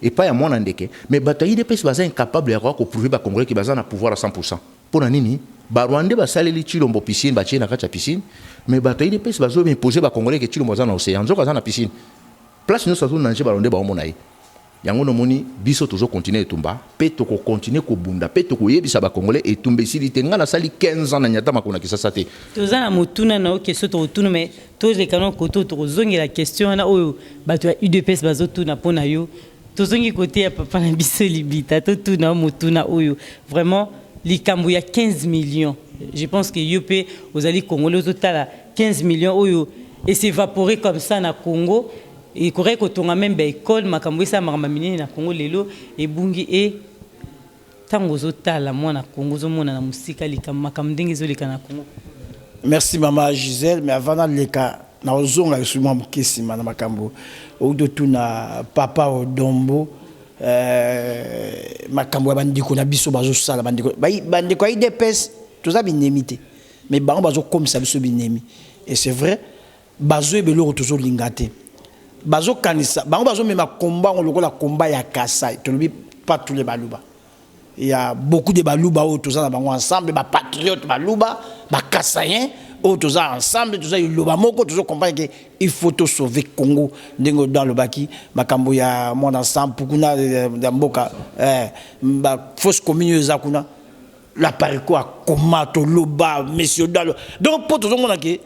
et pas ya mwana ndeke mais bato IDPS baza incapable ya ko prouver ba congolais ki baza na pouvoir à 100% pona nini ba rwandais basaleli Chilombo piscine ba tie na kati ya piscine mais bato IDPS bazo imposer ba congolais ke Chilombo aza na océan nzoka aza na piscine place nous sazo nanje ba rwandais ba omona ye yango no moni biso tozo continuer etumba pe toko continuer ko bunda pe toko yebisa ba congolais etumbe sili te ngana sali 15 ans na nyata makona kisasa te toza na motuna na o question to tuna mais to le kanon koto to zongi la question na oyo bato ya UDPS bazo tuna pona yo to zongi côté ya papa na biso libita to tuna motuna oyo vraiment likambo ya 15 millions je pense que yope aux ali congolais totala 15 millions oyo et s'évaporer comme ça na Congo et correct quand on a même école makambo ça makamamini na Congo lelo et bungi et tango zotala mwana Congo zo mona na musika likambo makambo ndenge zo lika na Congo. Merci maman Gisèle mais avant leka na ozonga suma mukisi na makambo odo tuna papa Odombo makambo bandiko na biso bazo sala bandiko IDPS toza binemité mais bango bazo comme ça biso binemi et c'est vrai bazo ebelo tozo lingate bazo kanisa bango bazo mema combat on lokola combat ya Kasai to lobi pas tous les baluba il y a beaucoup de baluba autour ça bango ensemble ba patriotes baluba ba Kasayen oh tous ensemble tous il loba moko tous comprendre que il faut tout sauver Congo ndenge dans le baki makambo ya mon ensemble pukuna da mboka ba fausse commune za kuna la pariko a komato loba monsieur dans donc pour tout le monde que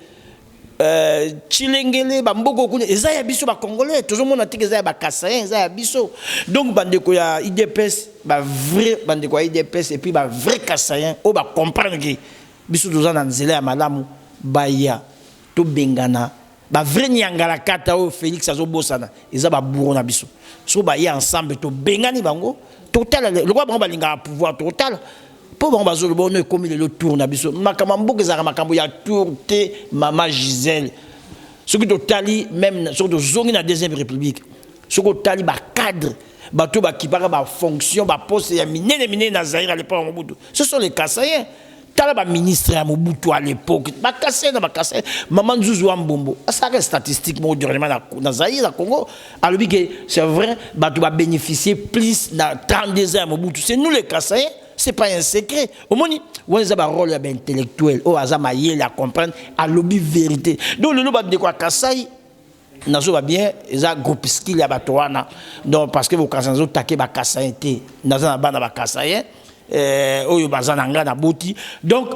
chilengele ba mboko kuna eza ya biso ba congolais tout le monde a tika eza ba kassayen eza ya biso donc bandeko ya IDPS ba vrai bandeko ya IDPS et puis ba vrai kassayen o ba comprendre que biso toza na nzela ya malamu ba ya to bengana ba vrai nyangala kata o Félix azobosana eza ba bourro na biso so ba ya ensemble to bengani bango total le roi bango balinga pouvoir total po bango bazolo bono comme le tour na biso makambo kezaka makambo ya tour te mama Gisèle ce qui totali même sur de zongi na deuxième république ce qui totali ba cadre bato ba kipaka ba fonction ba poste ya minene na Zaïre à l'époque Mobutu ce sont les Kassaïens tala ba ministre ya Mobutu à l'époque ba Kassaïens maman Nzuzu Ambombo ça reste statistique mon dernièrement na Zaïre na Congo alors que c'est vrai bato ba bénéficier plus na 32 ans Mobutu c'est nous les Kassaïens c'est pas un secret au moins on a un rôle intellectuel au hasard il a comprendre à lobby vérité donc le lobby de quoi Kassai nazo va bien eza groupe skill ya batoana donc parce que vos Kassaïens taqué ba Kassaïen naza bana ba Kassaïen oyo bazana nga na boti donc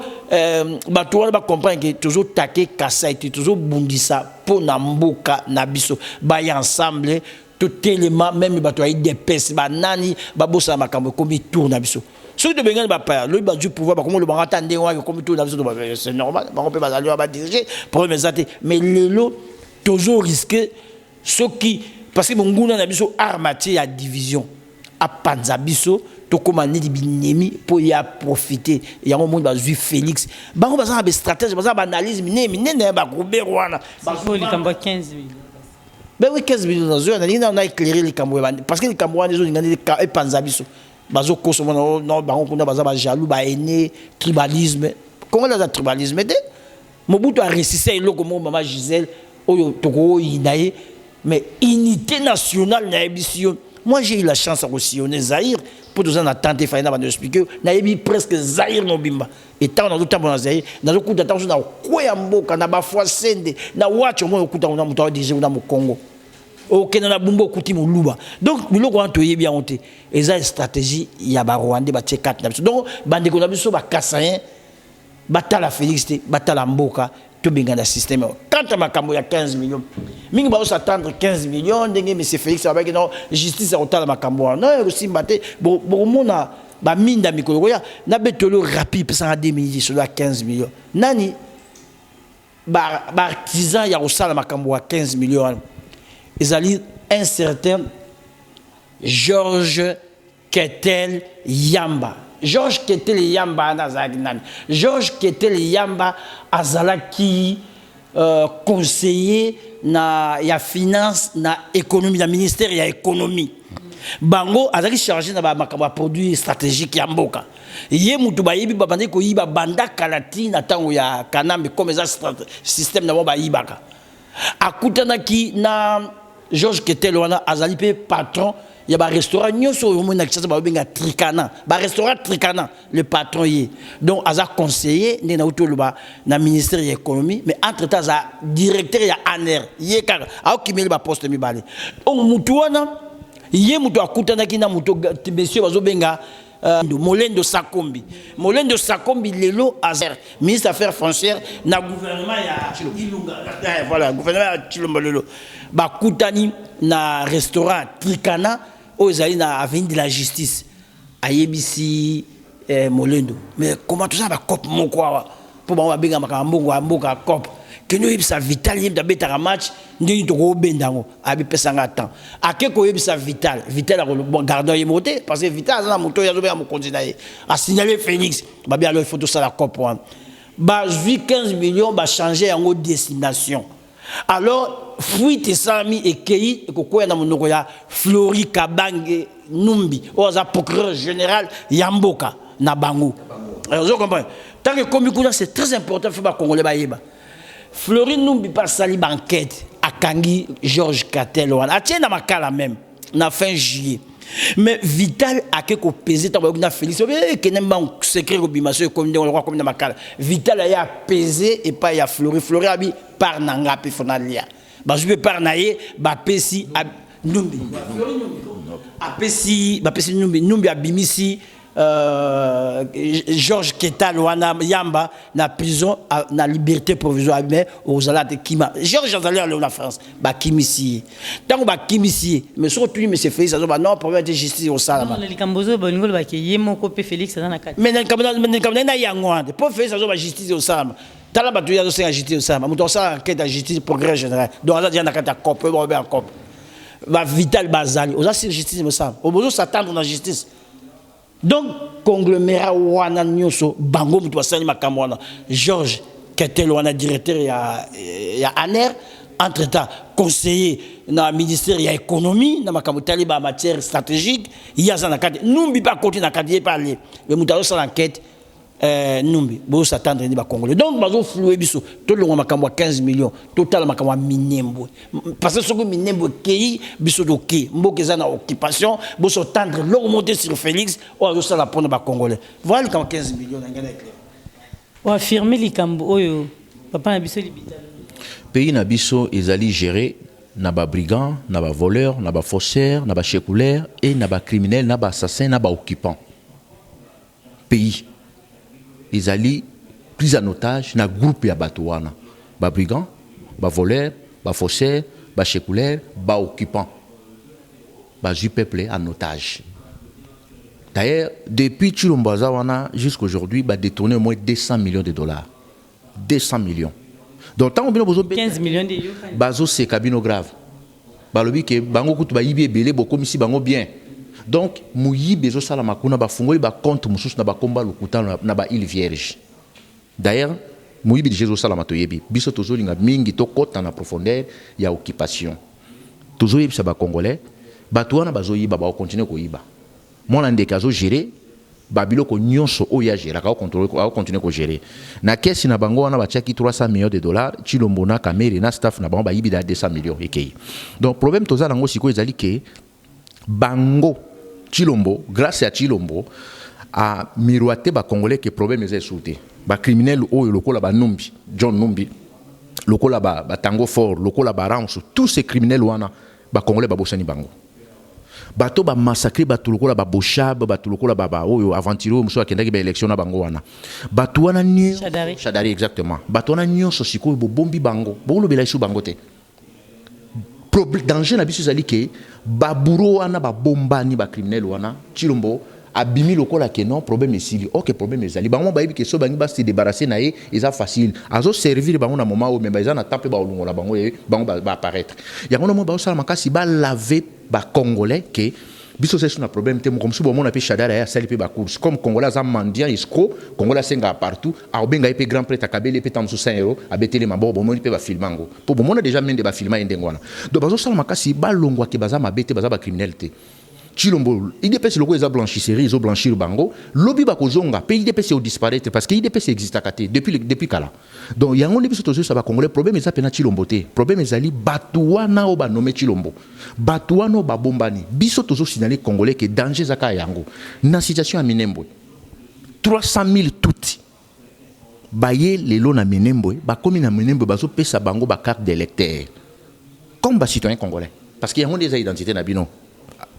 batoana ba comprendre que toujours taqué Kassai toujours bundisa po na mboka na biso ba ensemble tout élément même bato ay dépêche ba nani ba bossa makambo comme tourne na biso ceux de Bengal Bapa, le bas du pouvoir, comme le banc attendait, comme tout, c'est normal, on peut pas diriger, mais les lots, toujours risqué, ceux qui, parce que mon goût n'a pas armaté à division, à Panzabiso, tout comme un ennemi pour y profiter. Il y a un monde qui Félix. Bah, on va avoir des stratégies, on va avoir des analyses, mais il y a 15 000. Ben oui, 15 millions on a éclairé les Camerounais, parce que les Camerounais, ils ont des Panzabiso. Bazo kosomo non bango kuna baza ba jaloux ba aîné tribalisme comment la tribalisme de Mobutu a ressuscité eloko mo mama Gisèle oyo toko inaye mais unité nationale na émission moi j'ai eu la chance à sillonner Zaïre pour nous en attendre faina ba expliquer na yebi presque Zaïre no bimba et tant dans temps na Zaïre na zo kuta tant na koya mboka na ba foi sende na wacho mo kuta na muto déjà na mo Congo ok na bumbo kuti muluba donc biloko wan toyebi ya honte eza stratégie ya ba Rwandais ba tchekat na biso donc bande ko na biso ba Kassaïen batala Félix batala mboka to benga na système quand makambo ya 15 millions mingi ba s'attendre 15 millions ndenge monsieur Félix ba que non justice a otala makambo non aussi mbate bo mona ba minda mikolo ya na betolo rapide pesa 2010 sur 15 millions nani ba artisan ya osala makambo ya 15 millions ils allaient un certain Georges Ketel Yamba. Georges Ketel Yamba Nazagnan. Georges Ketel Yamba Azalaki conseiller na ya finance na économie na ministère ya économie. Bango azali chargé na ba makamba produit stratégique ya mboka. Ye mutu ba yibi babande ko yiba banda kalati na tango ya kanambe comme ça système na ba yibaka. Akutana ki na Georges Ketel wana azali pe patron il y a un restaurant nyoso au monde qui s'appelle benga Tricana ba restaurant Tricana le patron y donc aza conseiller na auto na ministère de l'économie mais entre temps za directeur ya ANER ye kaka a kimeli ba poste mi balé on mutu wana ye mutu akutana ki na mutu monsieur bazo benga Molendo Sakombi lelo azer ministre affaires foncières na gouvernement ya Ilunga voilà gouvernement ya Chilombo lelo ba kutani na restaurant Tricana aux na avenue de la justice ayebisi Molendo mais comment tout ça ba cop moko pour ba benga makambo mboka cop keno yebisa vital yebda betaka match ndeni to ko bendango abi pesanga temps akeko yebisa vital bon gardant yemote parce que vital na moto ya zobe ya mokonzina ye a signaler Félix ba bien alors il faut tout ça la cop ba 15 millions ba changer en destination alors fuite sami et kei ko na monoko ya Flori Kabange Numbi oza procureur général Yamboka na bango alors vous comprenez tant que comme c'est très important faut pas congolais ba yeba Florine Numbi pas sali banquette à Kangi Georges Katel a tient dans ma cala même na fin juillet Mais Vital a quelque pesé tant que Félix que n'aime pas secret au bimasio comme on le roi comme dans ma cale. Vital a pesé et pas y a Fleury Fleury abi par nanga pe fonalia. Ba je peux par naie ba pesi numbi. A pesi ba pesi numbi abimisi Georges Ketal wana yamba na prison na liberté provisoire mais aux alades kima Georges Azali aller en France ba kimisi tant ba kimisi mais surtout monsieur Félix ça ba non problème de justice au salama le likambozo bongo ba ke yemoko pe Félix ça na kati mais na yango ande pour Félix ça ba justice au salama tala ba tuya so justice au salama muto ça enquête de justice progrès général donc ça na kata cop ba cop ba Vital Bazali aux justice au salama au besoin s'attendre dans justice. Donc, conglomérat wana nyoso bango mutu asali makambo wana Georges Ketel wana directeur ya ANER entre-temps conseiller na ministère ya économie na makambo taliba matière stratégique ya za na kati numbi pas côté na kati parler mais mutu asala enquête numbi bo s'attendre ni ba congolais donc bazo flouer biso to longa makambo 15 millions total makambo minembo parce que ce que minembo kei biso do ke mboke za na occupation bo s'attendre remonter sur Félix ou azo sala pona ba congolais voilà comme 15 millions na ngana clair o affirmer likambo oyo papa na biso libita pays na biso ezali géré na ba brigand na ba voleur na ba faussaire na ba chécoulaire et na ba criminel na ba assassin na ba occupant pays ils allaient pris en otage dans le groupe ya batouana ba brigand ba voleur ba faussaire ba chécoulaire ba occupant ba ju peuple en otage. D'ailleurs depuis Chilombaza wana jusqu'à aujourd'hui ba détourné au moins 200 millions de dollars 200 millions donc tant on bien besoin 15 millions de euros bazo c'est cabino grave ba lobi ke bango kutu ba yibi ebele boko misi bango bien. Donc, Mouyibe zo sala makuna ba fungoli ba compte mususu na ba komba lokuta na ba île vierge. D'ailleurs, Mouyibe zo sala matoyebi. Biso tozo linga mingi to kota na profondeur ya occupation. Tozo yebi sa ba congolais, ba tuana bazo yiba ba continuer ko yiba. Mona ndeka zo gérer ba biloko nyonso o ya gérer ka contrôler ko continuer ko gérer. Na caisse na bango wana ba tiaki 300 millions de dollars, Chilombo na Kamere na staff na bango ba yibi da 200 millions ekei. Donc problème toza lango siko ezali ke bango Chilombo, grâce à Chilombo, a miroité ba Congolais que problème est sauté. Ba criminel o lokola ba Numbi, John Numbi, lokola ba Tango Fort, lokola ba Ranso, tous ces criminels wana ba Congolais ba bosani bango. Bato ba massacrer bato lokola ba Bochab, bato lokola ba oyo aventurier muso akendaki ba élection na bango wana. Bato wana ni Chadari exactement. Bato wana nyonso siko bo bombi bango. Bo lo bela isu bango te. Danger na biso zali ke baburo wana ba bombani ba criminel wana Chilombo abimi lokola ke non problème esili OK problème ezali bango ba yibi ke so bangi ba se débarrasser na ye eza facile azo servir bango na moment où memba eza na tape ba olungola bango bango ba apparaître ya ngono mo ba osala makasi ba laver ba congolais ke biso c'est un problème te mo comme si bon on a pe Chadara ya sali pe ba course comme congolais za mendiant escroc congolais senga partout a obenga pe grand prêtre akabele pe tamso 5 euros abetele mabo bon mo pe ba filmango po bon on a déjà mende ba filma ndengwana donc bazo sala makasi ba longwa ke baza mabete baza ba criminalité Chilombo IDPS loko eza blanchisserie ils ont blanchir bango lobby ba kozonga pe IDPS au disparaître parce que IDPS existe à côté depuis kala donc yango lebi soto ça ba congolais problème eza pena Chilombo te problème ezali batuana o ba nommé Chilombo batuano ba bombani biso tozo signaler congolais que danger zaka yango na situation à Minembwe 300 000 tuti baye lelo na Minembwe ba komi na Minembwe bazo pesa bango ba carte d'électeur comme ba citoyen congolais parce qu'il y a des identités na bino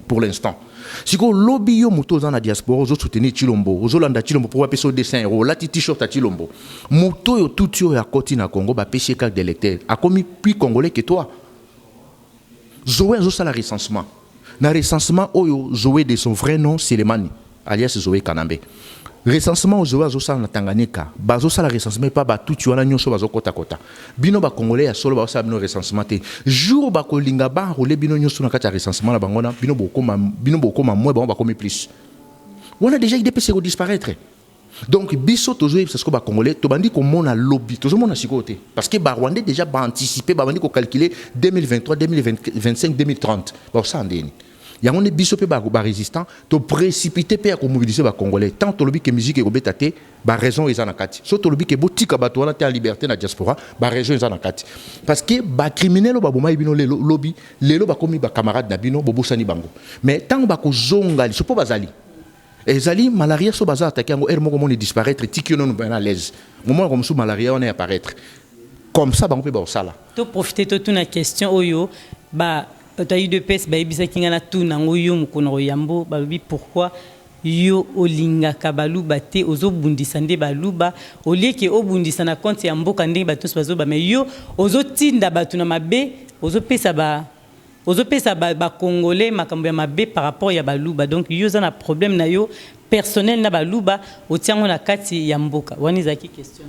pour l'instant. Si vous lobby yo moto dans la diaspora, vous soutenez Chilombo, vous landa Chilombo pour payer 200 euros, la t-shirt à Chilombo. Moto yo tout yo à côté na Congo, ba pêcher carte d'électeur. A commis plus congolais que toi. Zoé zo sala recensement. Na recensement oyo Zoé de son vrai nom c'est Lemani, alias Zoé Kanambe. Recensement Zoé zo sala na Tanganyika. Bazo sala recensement pas ba tout yo na nyonso bazo kota kota. Bino ba congolais ya solo ba sala bino recensement te. Jour ba ko linga ba rolé bino nyonso na kata recensement na bangona bino bokoma moi ba komi plus. On a déjà IDPS ko disparaître. Donc biso tozo parce que ba congolais to bandi ko mona lobby tozo mona sikote parce que ba rwandais déjà ba anticiper ba bandi ko calculer 2023 2025 2030 ba ça ndeni ya ngone biso pe ba résistant to précipiter pe ko mobiliser ba congolais tant to lobi que musique ko betaté ba raison eza na kati so to lobi que botika bato wana te en liberté na diaspora ba raison eza na kati parce que ba criminel ba boma bino lobby lelo ba komi ba camarade na bino bobosani bango mais tant ba ko zonga li so po bazali ezali malaria so baza attaquer ngo er moko moni disparaître tiki non ben à l'aise moment comme sous malaria on est apparaître comme ça bango pe ba osala to profiter to tuna question oyo ba tayi de pes ba ibisa kingana tuna ngoyo mukono yambo ba bi pourquoi yo olinga kabaluba te ozo bundisa nde baluba olieke obundisa na compte ya mboka ndenge bato bazo ba mais yo ozo tinda bato na mabe ozo pesa ba congolais makambo ya mabe par rapport ya baluba donc yo za na problème na yo personnel na baluba otiango na kati ya mboka wani zaki question.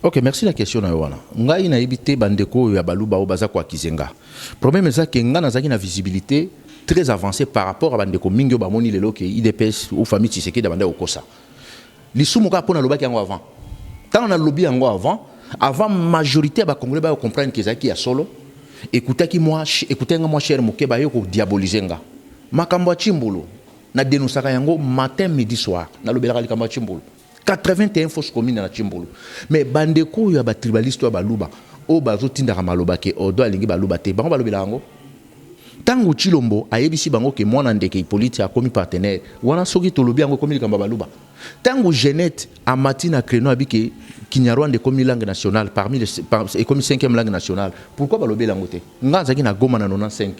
Ok, merci la question na wana. Ngai na ibité bandeko ya baluba o baza kwa kizenga. Problème eza ke nga nazaki na visibilité très avancée par rapport à bandeko mingi ba moni lelo ke IDPS ou famille Tshisekedi banda okosa. Lisumu ka pona lobaki yango avant. Tant on a lobby yango avant majorité ba congolais ba comprendre que zaki ya solo. Écoutez moi cher mokeba yo ko diaboliser nga. Makambo chimbulu na dénonçaka yango matin midi soir na lobelaka likambo chimbulu. 81 fausses communes na Chimbulu. Mais bandeko ya ba tribaliste ba luba o bazo tindaka maloba ke odo alingi baluba te bango balobela yango. Tango Chilombo ayebisi bango ke mwana ndeke politique a komi partenaire wana soki tolobi yango komi likamba baluba. Tango Jeannette amati na créneau abiki Kinyarwanda komi langue nationale parmi les et comme 5e langue nationale. Pourquoi balobela yango te? Nganzaki na Goma na 95.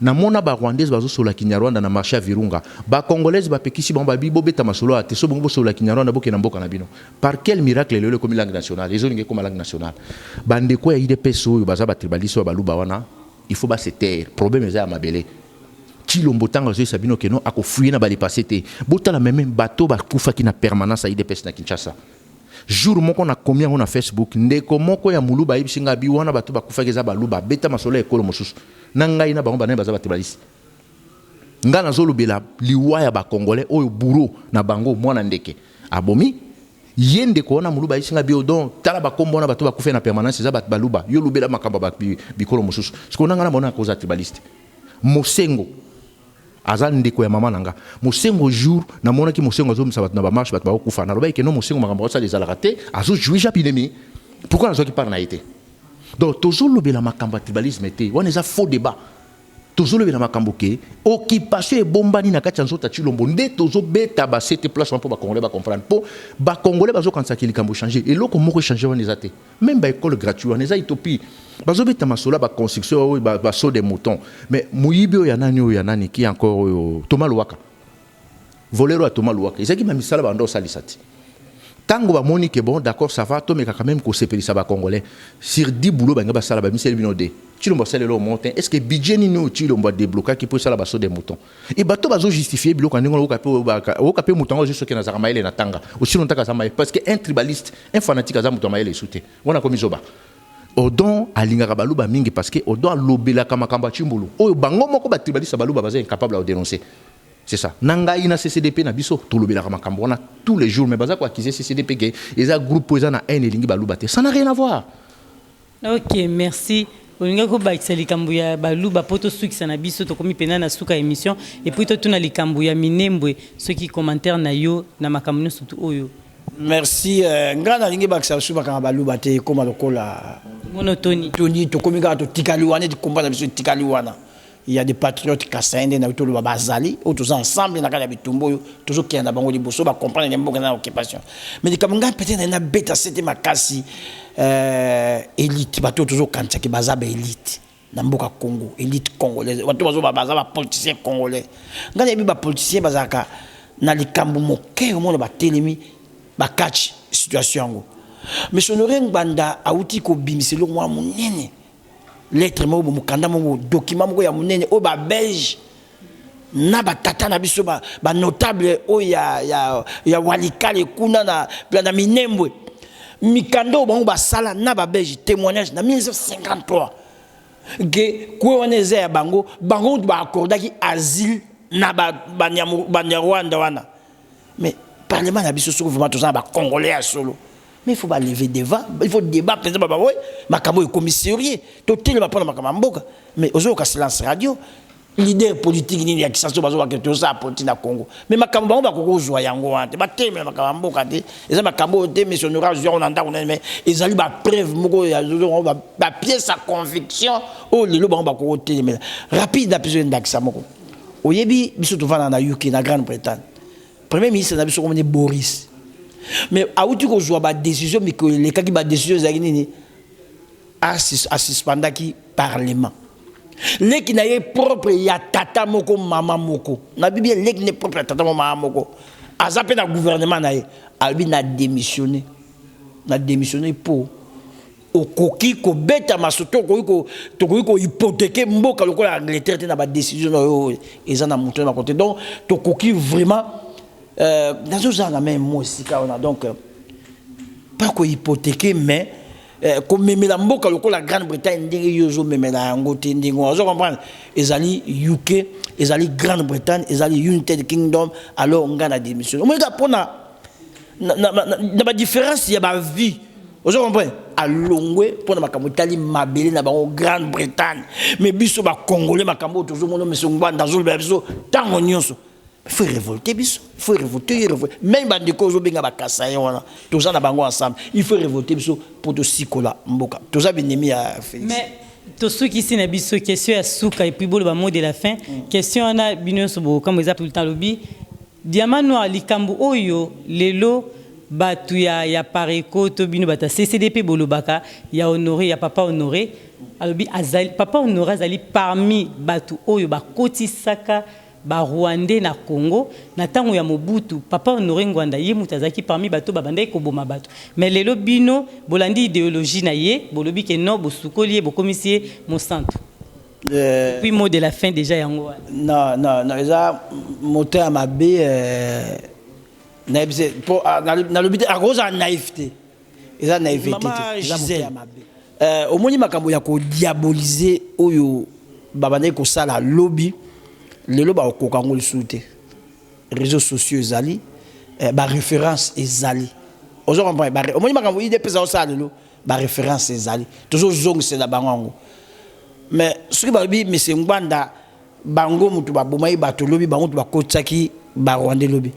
Na mona ba rwandaise bazo sola Kinyarwanda na marché Virunga ba congolaise ba pekisi ba bibo beta masolo ate so bongo sola Kinyarwanda boke na mboka na bino par quel miracle le comme langue nationale les zones comme langue nationale bande ko ya IDPS oyo baza ba tribaliso ba luba wana il faut ba se taire problème eza ya mabele Chilombo tanga zo sabino ke no ako fuyer na ba les passer te botala même bateau ba kufa ki na permanence à IDPS na Kinshasa jour moko na combien on a Facebook ndeko moko ya muluba ibisinga bi wana bato ba kufa keza ba luba beta masolo ekolo mosusu nanga ina bango bana baza batibalisi ngana zolubela liwa ya ba congolais oyo buro na bango mwana ndeke abomi yende ko na muluba isinga biodon tala ba kombo na bato ba kufa na permanence za bat baluba yo lubela makamba ba bikolo mosusu siko nanga na bona ko za tribaliste mosengo azal ndeko ya mama nanga mosengo jour na mona ki mosengo azo msa bato na ba marche bato ba kufa na loba ke no mosengo makamba ça les a raté azo jouer japinemi pourquoi azo ki par na été. Donc, toujours le bel makambo tribalisme était. On est à faux débat. Toujours le bel makambo ke occupation et bombani na kati nzota Chilombo nde toujours beta ba cette place pour ba congolais ba comprendre pour ba congolais bazo quand ça ki likambo changer et loko moko changer on ezate même ba école gratuite on eza utopie bazo beta masola ba construction ba saut des moutons mais muyibi o ya nani ki encore Thomas Luwaka volero à Thomas Luwaka ezaki ma misala ba ndo salisati. Tango ba moni que bon d'accord ça va to mais quand même ko sepeli ça ba congolais sur 10 boulot ba ngaba sala ba misel binode Chilombo sala le montant est-ce que budget ni no Chilombo débloquer qui peut sala ba so des moutons et bato bazo justifier biloko ndingo o kapé mouton juste que na zaka maile na tanga aussi longtemps ka maile parce que un tribaliste un fanatique za mouton maile souté wana komi zoba odon alinga baluba mingi parce que odon lobela kama kamba Chimbulu o bango moko ba tribaliste baluba baza incapable de dénoncer. C'est ça. Nanga ina CCDP na biso to lobela kama kambona tous les jours mais baza ko accuser CCDP que les groupes posant na haine lingi baluba te ça n'a rien à voir. OK, merci. Olinga ko ba likambo ya baluba poto suki na biso to komi pena na suka émission et puis to tuna likambo ya minembwe ceux qui commentaire na yo na makambo surtout oyo. Merci ngana lingi ba kisa suba kama baluba te koma lokola monotoni. Toni to komi ga to tikaliwana de combat na biso tikaliwana. Il y a des patriotes Kassainde na utolo bazali ou tous ensemble na kala bitumbo toujours qui en a bango liboso ba comprendre les mboka na occupation mais les kamunga peut-être na beta c'était makasi élite bato toujours kancha ki bazabe élite na mboka Congo élite congolaise bato bazo bazaba politicien congolais ngana bi ba politicien bazaka na likambo moke au monde ba telemi ba catch situation ngo mais sonore nganda auti ko bimiselo mwa munene lettre mo mukanda mo document mo ya munene o ba belge na ba tata na biso ba notable o ya walikale kuna na plan na minembwe mikando bango ba sala na ba belge témoignage na 1953 que ko oneze ya bango ba accordaki asile na ba Rwanda wana mais parlement na biso soko vraiment tous ba congolais à solo. Mais il faut pas lever devant, il faut débattre, par exemple, makambo est commissarié, tout le monde va prendre makambo, mais aux autres, silence radio, leader politique ni ya kisasa bazo ba keto sa politique na Congo mais makambo bango ba ko zwa yango ante ba teme makambo kate eza makambo te mission orage on anda on mais ezali ba preuve moko ya ba pièce à conviction o lelo bango ba ko teme rapide na pièce ndakisa moko oyebi biso to vana na UK na Grande-Bretagne premier ministre na biso comme Boris mais auti ko zwa ba décision mais que les kaki ba décision za nini a suspendaki parlement leki na ye propre ya tata moko mama moko na bibi leki ne propre tata mama moko azape na gouvernement na ye albi na démissionné pour okoki ko beta masoto ko hypothéquer mboka lokola Angleterre na ba décision no eza na monter na côté donc to koki vraiment dans ce genre même moi aussi on a donc pas ko hypothéquer mais comme même la mboka lokola Grande-Bretagne ndenge yozo même la ngote ndenge on comprendre ezali UK ezali Grande-Bretagne ezali United Kingdom alors on a démission on regarde pour na ba différence ya ba vie on comprendre à longwe pour na makambo tali mabele na ba Grande-Bretagne mais biso ba congolais makambo toujours mon monsieur ngwanda zo biso tango nyonso il faut révolter biso il faut révolter même bande ko zo benga ba kasaya wana tout ça na bango ensemble il faut révolter biso pour to sikola mboka tout ça binemi à Félix mais to ceux qui na biso question ya suka et puis bolo ba mot de la fin question na binoso bo comme ils appellent tout le temps lobby diamant noir likambu oyo lelo batu ya pareko to bino bata CCDP bolo baka ya honoré ya papa honoré alobi azali papa honoré azali parmi batu oyo ba kotisaka ba Rwandais na Congo na tango ya Mobutu papa Honoré Ngwanda ye mutazaki parmi bato babandai ko boma bato mais lelo bino bolandi idéologie na ye bolobi ke no bosukoli bo commissaire Monsanto puis mot de la fin déjà yango non eza moteur mabe na bise pour na lobité à cause de naïveté eza naïveté eza moteur mabe au moni makambo ya ko diaboliser oyo babandai ko sala lobby lelo ba ko kangol souté réseaux sociaux ezali ba référence ezali ozo comprendre ba omoni makambo ide pesa o sala lelo ba référence ezali toujours zong c'est la bango mais ce qui ba bi monsieur Ngwanda bango mutu ba bomai bato lobi bango to ba kotsaki ba Rwanda lobi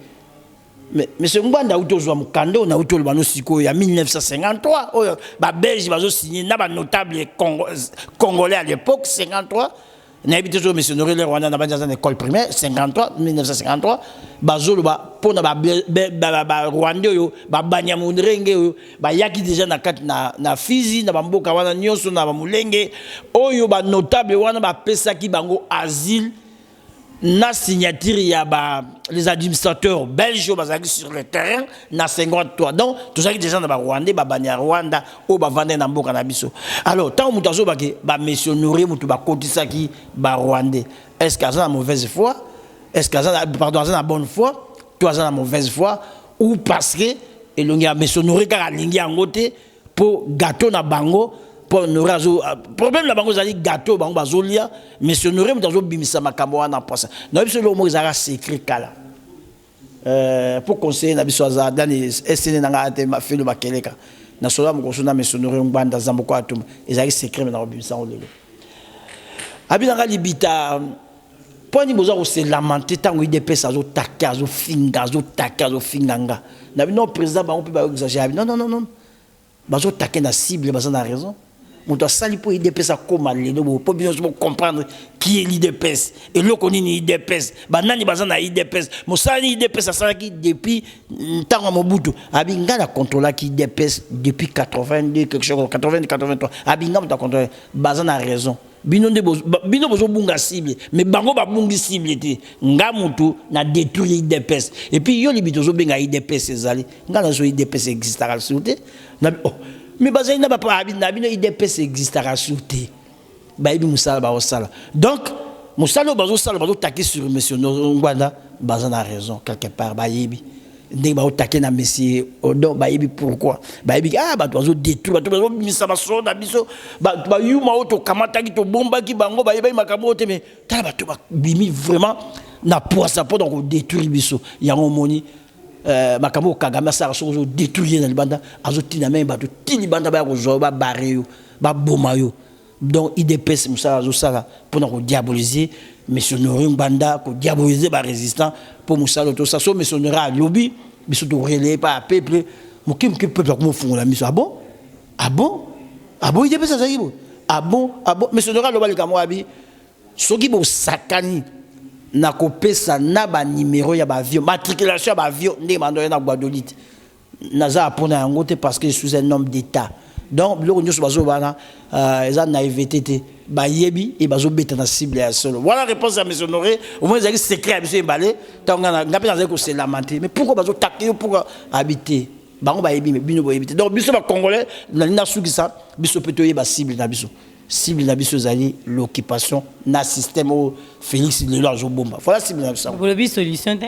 mais monsieur Ngwanda utozwa mukando na utolo bano siko ya 1953 oyo ba belge bazo signer na ba notable congolais à l'époque 53 n'habite toujours monsieur Honoré le Rwanda na banza na école primaire 1953 bazolo ba pona ba Rwanda yo ba banyamundrenge yo ba yaki déjà na kati na Fizi na bamboka wana nyonso na bamulenge oyo ba notable wana ba pesaki bango asile na signature ya ba les administrateurs belges bazaki sur le terrain na 53 donc tout ça qui déjà na ba Rwanda ba banya Rwanda o ba vande na mboka na biso alors tant mutazo ba ke ba monsieur Honoré mutu ba kotisaki ba Rwanda est-ce que ça na mauvaise foi est-ce que ça pardon ça na bonne foi toi ça na mauvaise foi ou parce que elongi monsieur Honoré ka lingi angote pour gâteau na bango pour Honoré problème la bango zali gâteau bango bazolia monsieur Honoré mutazo bimisa makambo wana posa na biso le mo zara secret kala pour conseiller na biso za dani SN na ngate mafelo bakeleka na sola mo kosona monsieur Honoré Ngwanda zamboko atum ezali secret na bimisa olelo abinanga libita poni boza ko se lamenter tango IDPS azo taka azo finga azo taka azo finganga na bino président bango pe ba exagérer non bazo taka na cible baza na raison on doit salir pour IDPS comme lelo pour bien comprendre qui est l'IDPS et le koni ni IDPS banani baza na IDPS mosali IDPS ça qui depuis tango Mobutu abinga la contrôler qui IDPS depuis 82 quelque chose 80 83 abinga mta contrôler baza na raison bino bozo bunga cible mais bango ba bungi cible te nga mutu na détruire IDPS et puis yo libito zo benga IDPS ezali nga na zo IDPS existera sûreté na mais bazali na ba pa na bino IDPS existera sûreté ba ibi musala ba osala donc musala bazo sala bazo taquer sur monsieur Ngwanda baza na raison quelque part ba yibi ndenge ba taquer na monsieur Odo ba yibi pourquoi ba yibi ba bazo détruire bazo misama so na biso ba yuma auto kamata ki to bomba ki bango ba yiba makambo te mais tala bato ba bimi vraiment na poisa pour donc détruire biso yango moni makambo Kagame sa so détruire na libanda azo tina même bato tini banda ba ko zo ba barre yo ba boma yo donc IDPS musala zosala pour nous diaboliser missionnaire banda ko diaboliser ba résistant pour musala tout ça so missionnaire à lobby biso to relais pas peuple mokim que peuple comme fongola miso ah bon IDPS ça yibo ah bon missionnaire lo balika moabi soki bo sakani na kopesa na ba numéro ya ba avion matriculation ya ba avion ndé mando na Guadeloupe naza apona yango te parce que je suis un homme d'état. Donc biloko nyonso bazo bana eza naïveté te bayebi et bazo beta na cible ya solo. Voilà la réponse à mes honorés. Au moins c'est secret à monsieur Mbalé tanga ngapi na ko se lamenter. Mais pourquoi bazo taquer pour habiter bango bayebi mais bino boyebi. Donc biso ba congolais na suki ça biso peut yeba cible na biso. Cible na biso zali l'occupation na système au Félix Lelo azo bomba. Voilà cible na biso. Pour le solution te.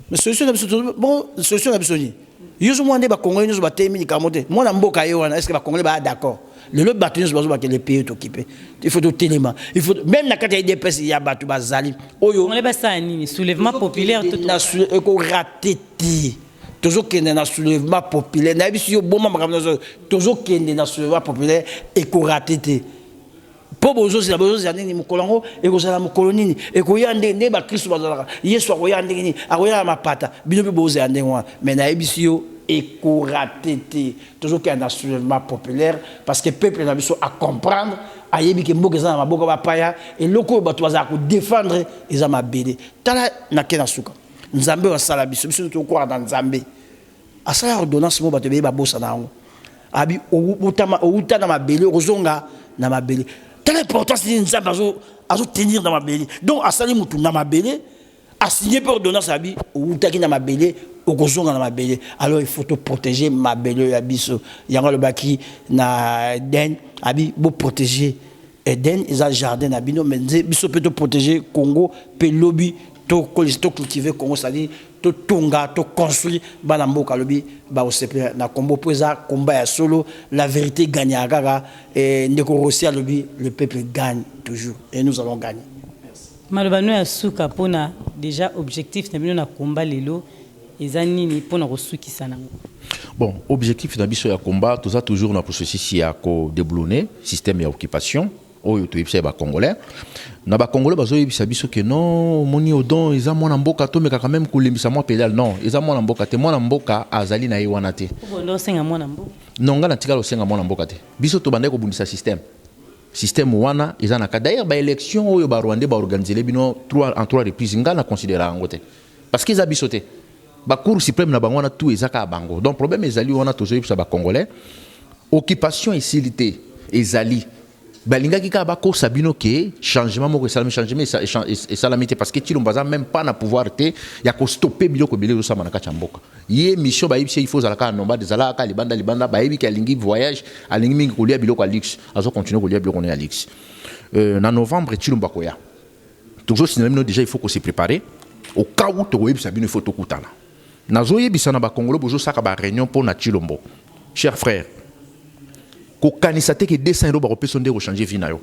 Mais solution na biso bon solution na biso ni. Yoso mwande ba congolais nous ba temi kamote. Moi na mboka yo wana est-ce que ba congolais ba d'accord. Le lot battu nous ba que les pays est occupé. Il faut tout téléma. Il faut même na kata IDPS il y a battu ba zali. Oyo. On est ba ça ni soulèvement populaire tout na ko rateti. Toujours kende na soulèvement populaire. Na biso yo bomba makamna toujours kende na soulèvement populaire et ko rateti. Po bozo si la bozo ya ndeni mukolongo e ko sala mukolonini e ko yande ne ba Kristo bazalaka yesu ko yande ni akoya mapata bino bi bozo ya ndengwa mais na ebisio e ko ratete toujours qu'il y a un soulèvement populaire parce que peuple na biso à comprendre ayebi ke mboka za na maboko ba paya et loko bato baza ko défendre eza mabele tala na kena suka nzambe wa sala biso to ko na nzambe asala ordonnance mo bato be ba bosa na ngo abi outa na mabele ozonga na mabele. Quelle importance c'est à tenir dans ma belé. Donc, à salir moutou dans ma belé, à signer pour ordonnance à bi, ou taki dans ma belé, au gozon dans ma belé. Alors, il faut te protéger ma belé, abisso. Il y a le baki, na den, abi, beau protéger. Eden, ils ont jardin, abino, mais bisso peut te protéger Congo, peut lobby, to cultiver Congo, c'est-à-dire, to tonga, to construire, banambo kalobi, ba osepe, na combo poesa, combat ya solo, la vérité gagne à gaga, et ndeko rossi à lobby, le peuple gagne toujours, et nous allons gagner. Malobano ya suka pona déjà objectif na bino na combat lelo, ezanini pona rosuki sanango. Bon, objectif na biso ya combat, tout ça toujours na processus ya ko déboulonner système ya occupation. Oyo to yebisa ba congolais na ba congolais bazo yebisa biso que non moni odon eza mwana mboka to meka quand même kolembisa moi pédale non eza mwana mboka te mwana mboka azali na yewana te bondo senga mwana mboka non ngana tikalo senga mwana mboka te biso to bande ko bundisa système wana eza na ka d'ailleurs ba élection oyo ba Rwanda ba organiser bino en trois reprises ngana considérer ngote parce qu'ils habitent sauté ba cour suprême na bango wana tout ezaka bango donc problème ezali wana tozo yebisa ba congolais occupation et silité ezali balingaki ka ba ko sabino ke changement moko changement et salamité parce que tilombaza même pas na pouvoir te ya ko stopper biloko belé zo sama na kacha mboka ye mission ba yibisi il faut zalaka nomba de zalaka libanda ba yibi ka lingi voyage alingi mingi ko lia biloko alix azo continuer ko lia biloko ne alix na novembre tilomba ko ya toujours sinon déjà il faut qu'on se préparer au cas où to yibisa bino il faut to kutana nazo yibisa na ba congolais bozo saka ba réunion pour na tilombo chers frères ko kanisate ke 200 € ba ko sonde ko changer vie na yo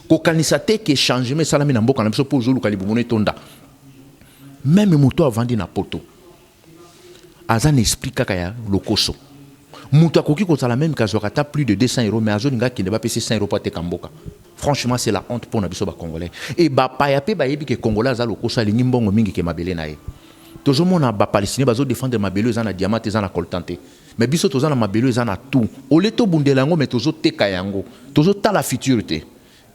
ko kanisate ke changement salami na mboka na biso pour zolu kalibu moné tonda même moto avandi na poto azan explique kaka ya lokoso moto akoki ko sala même kazo kata plus de 200 € mais azo linga ki ne ba pese 100 € pour te kamboka franchement c'est la honte pour na biso ba congolais et ba pa ya pe ba yebi ke congolais za lokoso alingi mbongo mingi ke mabele na ye toujours mona ba palestinien bazo défendre mabele za na diamant za na coltante mais biso toza na mabelo eza na tout oleto bundela yango mais tozo teka yango tozo ta la futurité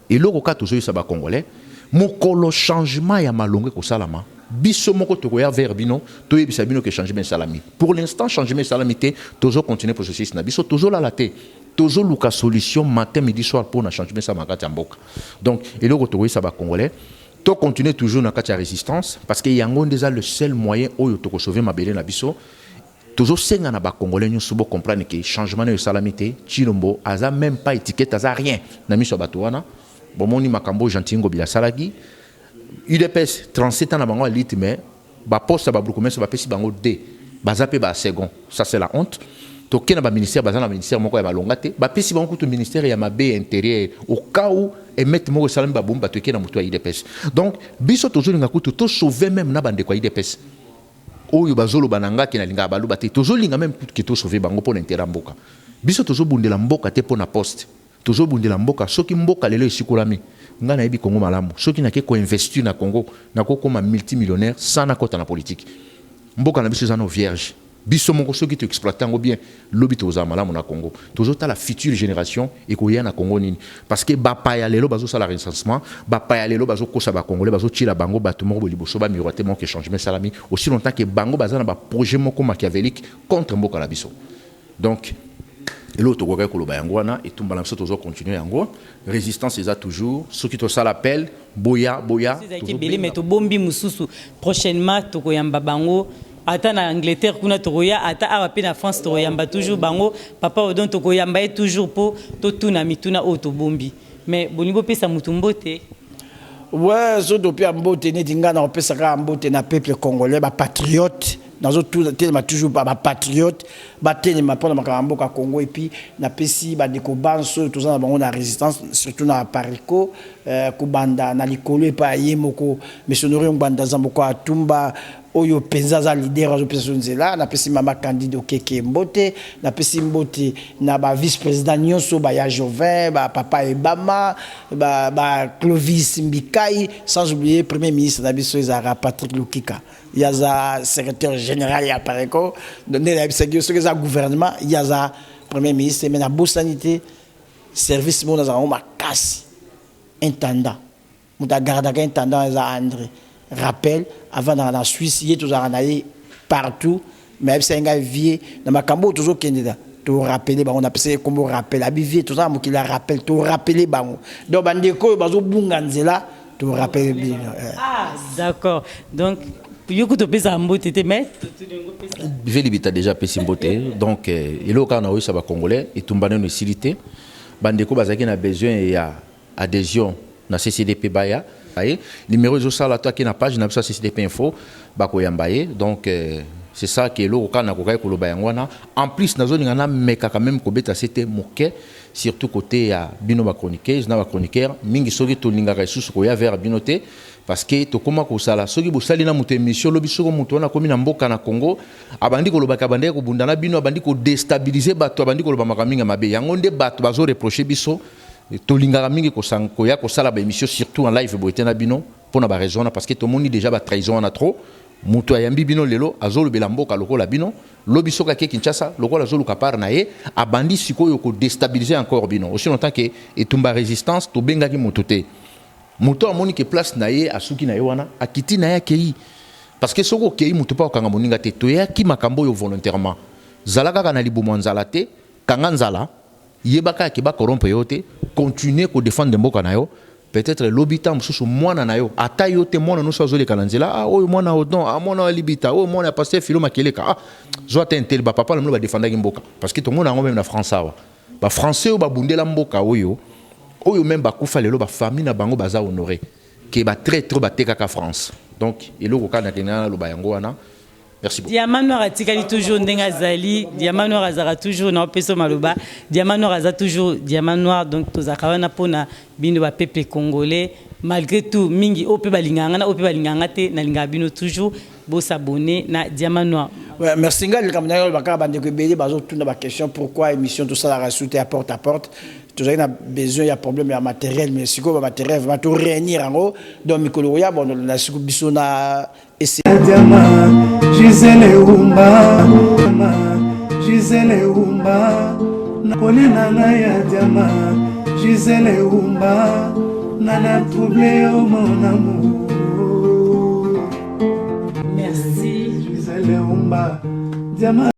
et loko ka tozo yesa ba congolais mokolo changement ya malongwe ko salama biso moko tokoya vers bino to yebisa bino que changement salami pour l'instant changement salamité tozo continuer processus na biso tozo la laté tozo luka solution matin midi soir pour na changement sa makati mboka donc et loko tokoyesa ba congolais to continuer toujours na kati ya résistance parce que yango déjà le seul moyen oyo toko sauver mabele na biso toujours senga na ba congolais nous sobo comprendre que changement de salamité chilombo aza même pas étiquette aza rien na miso batuana bon moni makambo gentingo bila salagi UDPS 37 ans na bango elite mais ba poste ba brukomese ba pesi bango D bazape ba second ça c'est la honte to kena ba ministère bazana ministère moko ya balonga te ba pesi bango tout ministère ya mabe intérieur au cas où emettre moko salami ba bomba to kena muto ya UDPS donc biso toujours nga kutu to sauver même na bande kwa UDPS oyo bazolo bananga ki na linga baluba te tozo linga même que to sauver bango pour l'intérêt mboka biso tozo bundela mboka te pour na poste tozo bundela mboka soki mboka lelo esikolami nga na yebi Congo malamu soki nake ko investir na Congo nako koma multimillionnaire sans na kota na politique mboka na biso zano vierge biso moko soki to exploiter ngo bien lobi toza malamu na Congo tozo ta la future génération et ko ya na Congo nini parce que ba pa ya lelo bazo sala recensement ba pa ya lelo bazo kosa ba congolais bazo tila bango bato moko liboso ba miroiter mon que changement salami aussi longtemps que bango bazana ba projet moko machiavélique contre mboka la biso donc et l'autre goga koloba yango wana et tout balancer toujours continuer yango résistance est toujours ceux qui to ça l'appel boya c'est qui belé mais to bombi mususu prochainement to koyamba bango ata na Angleterre kuna to koya ata awa pe na France to koyamba toujours bango papa odon to koyamba toujours po to tuna mituna o to bombi mais bolingo pesa mutumbote ouais zo do pe mbote ne dinga na pesa ka mbote na peuple congolais ba patriote dans tout tellement toujours ba patriote ba tellement pour na mboka Congo et puis na pesi ba deko banso tout ça on a résistance surtout na pariko ko banda na likolo e pa yemoko missionnaire ngbanda zamboko atumba oyo penza za leader zo pesa nzela na pesi mama candidat Keke Mbote na pesi Mbote na ba vice président nyonso ba ya Jovin ba papa Ebama ba Clovis Mbikai sans oublier premier ministre na biso Ezara Patrick Lukika yaza secrétaire général ya pareko donner la bisagio ce que ça gouvernement yaza premier ministre mais na bo sanité service mon za ma casse intendant muta garda ka intendant za André rappel avant dans la Suisse il est toujours en aller partout mais c'est un gars vieux dans ma cambo toujours candidat to rappeler ba on appelle comme rappel abivier tout ça mo qui la rappelle to rappeler ba donc bandeko bazo bunga nzela to rappeler bien ah d'accord donc yoko to pesa mbote te mais Velibita déjà pesa mbote donc il au cas na ça ba congolais et tumbana no silité bandeko bazaki na besoin ya adhésion na CCDP baya aye numéro zo sala toi qui na page na ça CCDP info ba ko yambaye donc c'est ça que le cas na ko kai ko lo bayangwana en plus na zone ngana meka quand même ko beta c'était moké surtout côté ya bino ba chroniqueur na ba chroniqueur mingi soki to lingaka susu ko ya vers binoté parce que to koma ko sala soki bo sali na muto émission lobi soko muto na komi na mboka na Congo abandi ko lo baka bande ko bundana bino abandi ko déstabiliser bato abandi ko lo bamaka minga mabe yango nde bato bazo reprocher biso to lingaka mingi ko sanko ya ko sala ba émission surtout en live bo etena bino pour na ba raison parce que to moni déjà ba trahison na trop muto ayambi bino lelo azolo belamboka lokola bino lobi soka ke Kinshasa lokola azolo kapar na ye abandi sikoyo ko déstabiliser encore bino aussi longtemps que etumba résistance to bengaki muto te muto amoni ke place na ye asuki na ye wana akiti na ye kei parce que soko kei muto pa okanga moninga te to ya ki makambo yo volontairement zalaka kana libumo nzala te kanga nzala yebaka ke ba corrompre yo te continuer ko défendre mboka na yo peut-être l'obita mususu mwana na yo ata yo te mwana no sazole kananzela ah oyo mwana odon ah mwana libita oyo mwana pasteur Philo Makeleka ah zo ata intel ba papa la ba défendre mboka parce que to mona ngo même na France awa ba français ba bundela mboka oyo même ba kufa lelo ba famille na bango baza honoré ke ba très trop ba tekaka France donc eloko kana kena lo ba yango wana. Merci beaucoup. Diamant Noir atikali toujours ndenga zali, Diamant Noir azara toujours na peso maloba, Diamant Noir azara toujours Diamant Noir donc tozakawana pona bino ba peuple congolais malgré tout mingi ope balinganga na ope balinganga te na linga bino toujours bo s'abonner na Diamant Noir. Ouais, merci ngal comme na ba ka bande ko beli bazo tuna ba question pourquoi émission tout ça la rasoute à porte tout ça, il a besoin, il y a problème, il y a matériel, mais si le matériel va tout réunir en haut, donc Mikolo ya bon on a su bisona essayer. Gisele Umba, Gisele Umba, Napolina na ya diama, Gisele Umba, nana troublé au mon amour. Merci. Gisele Umba, diama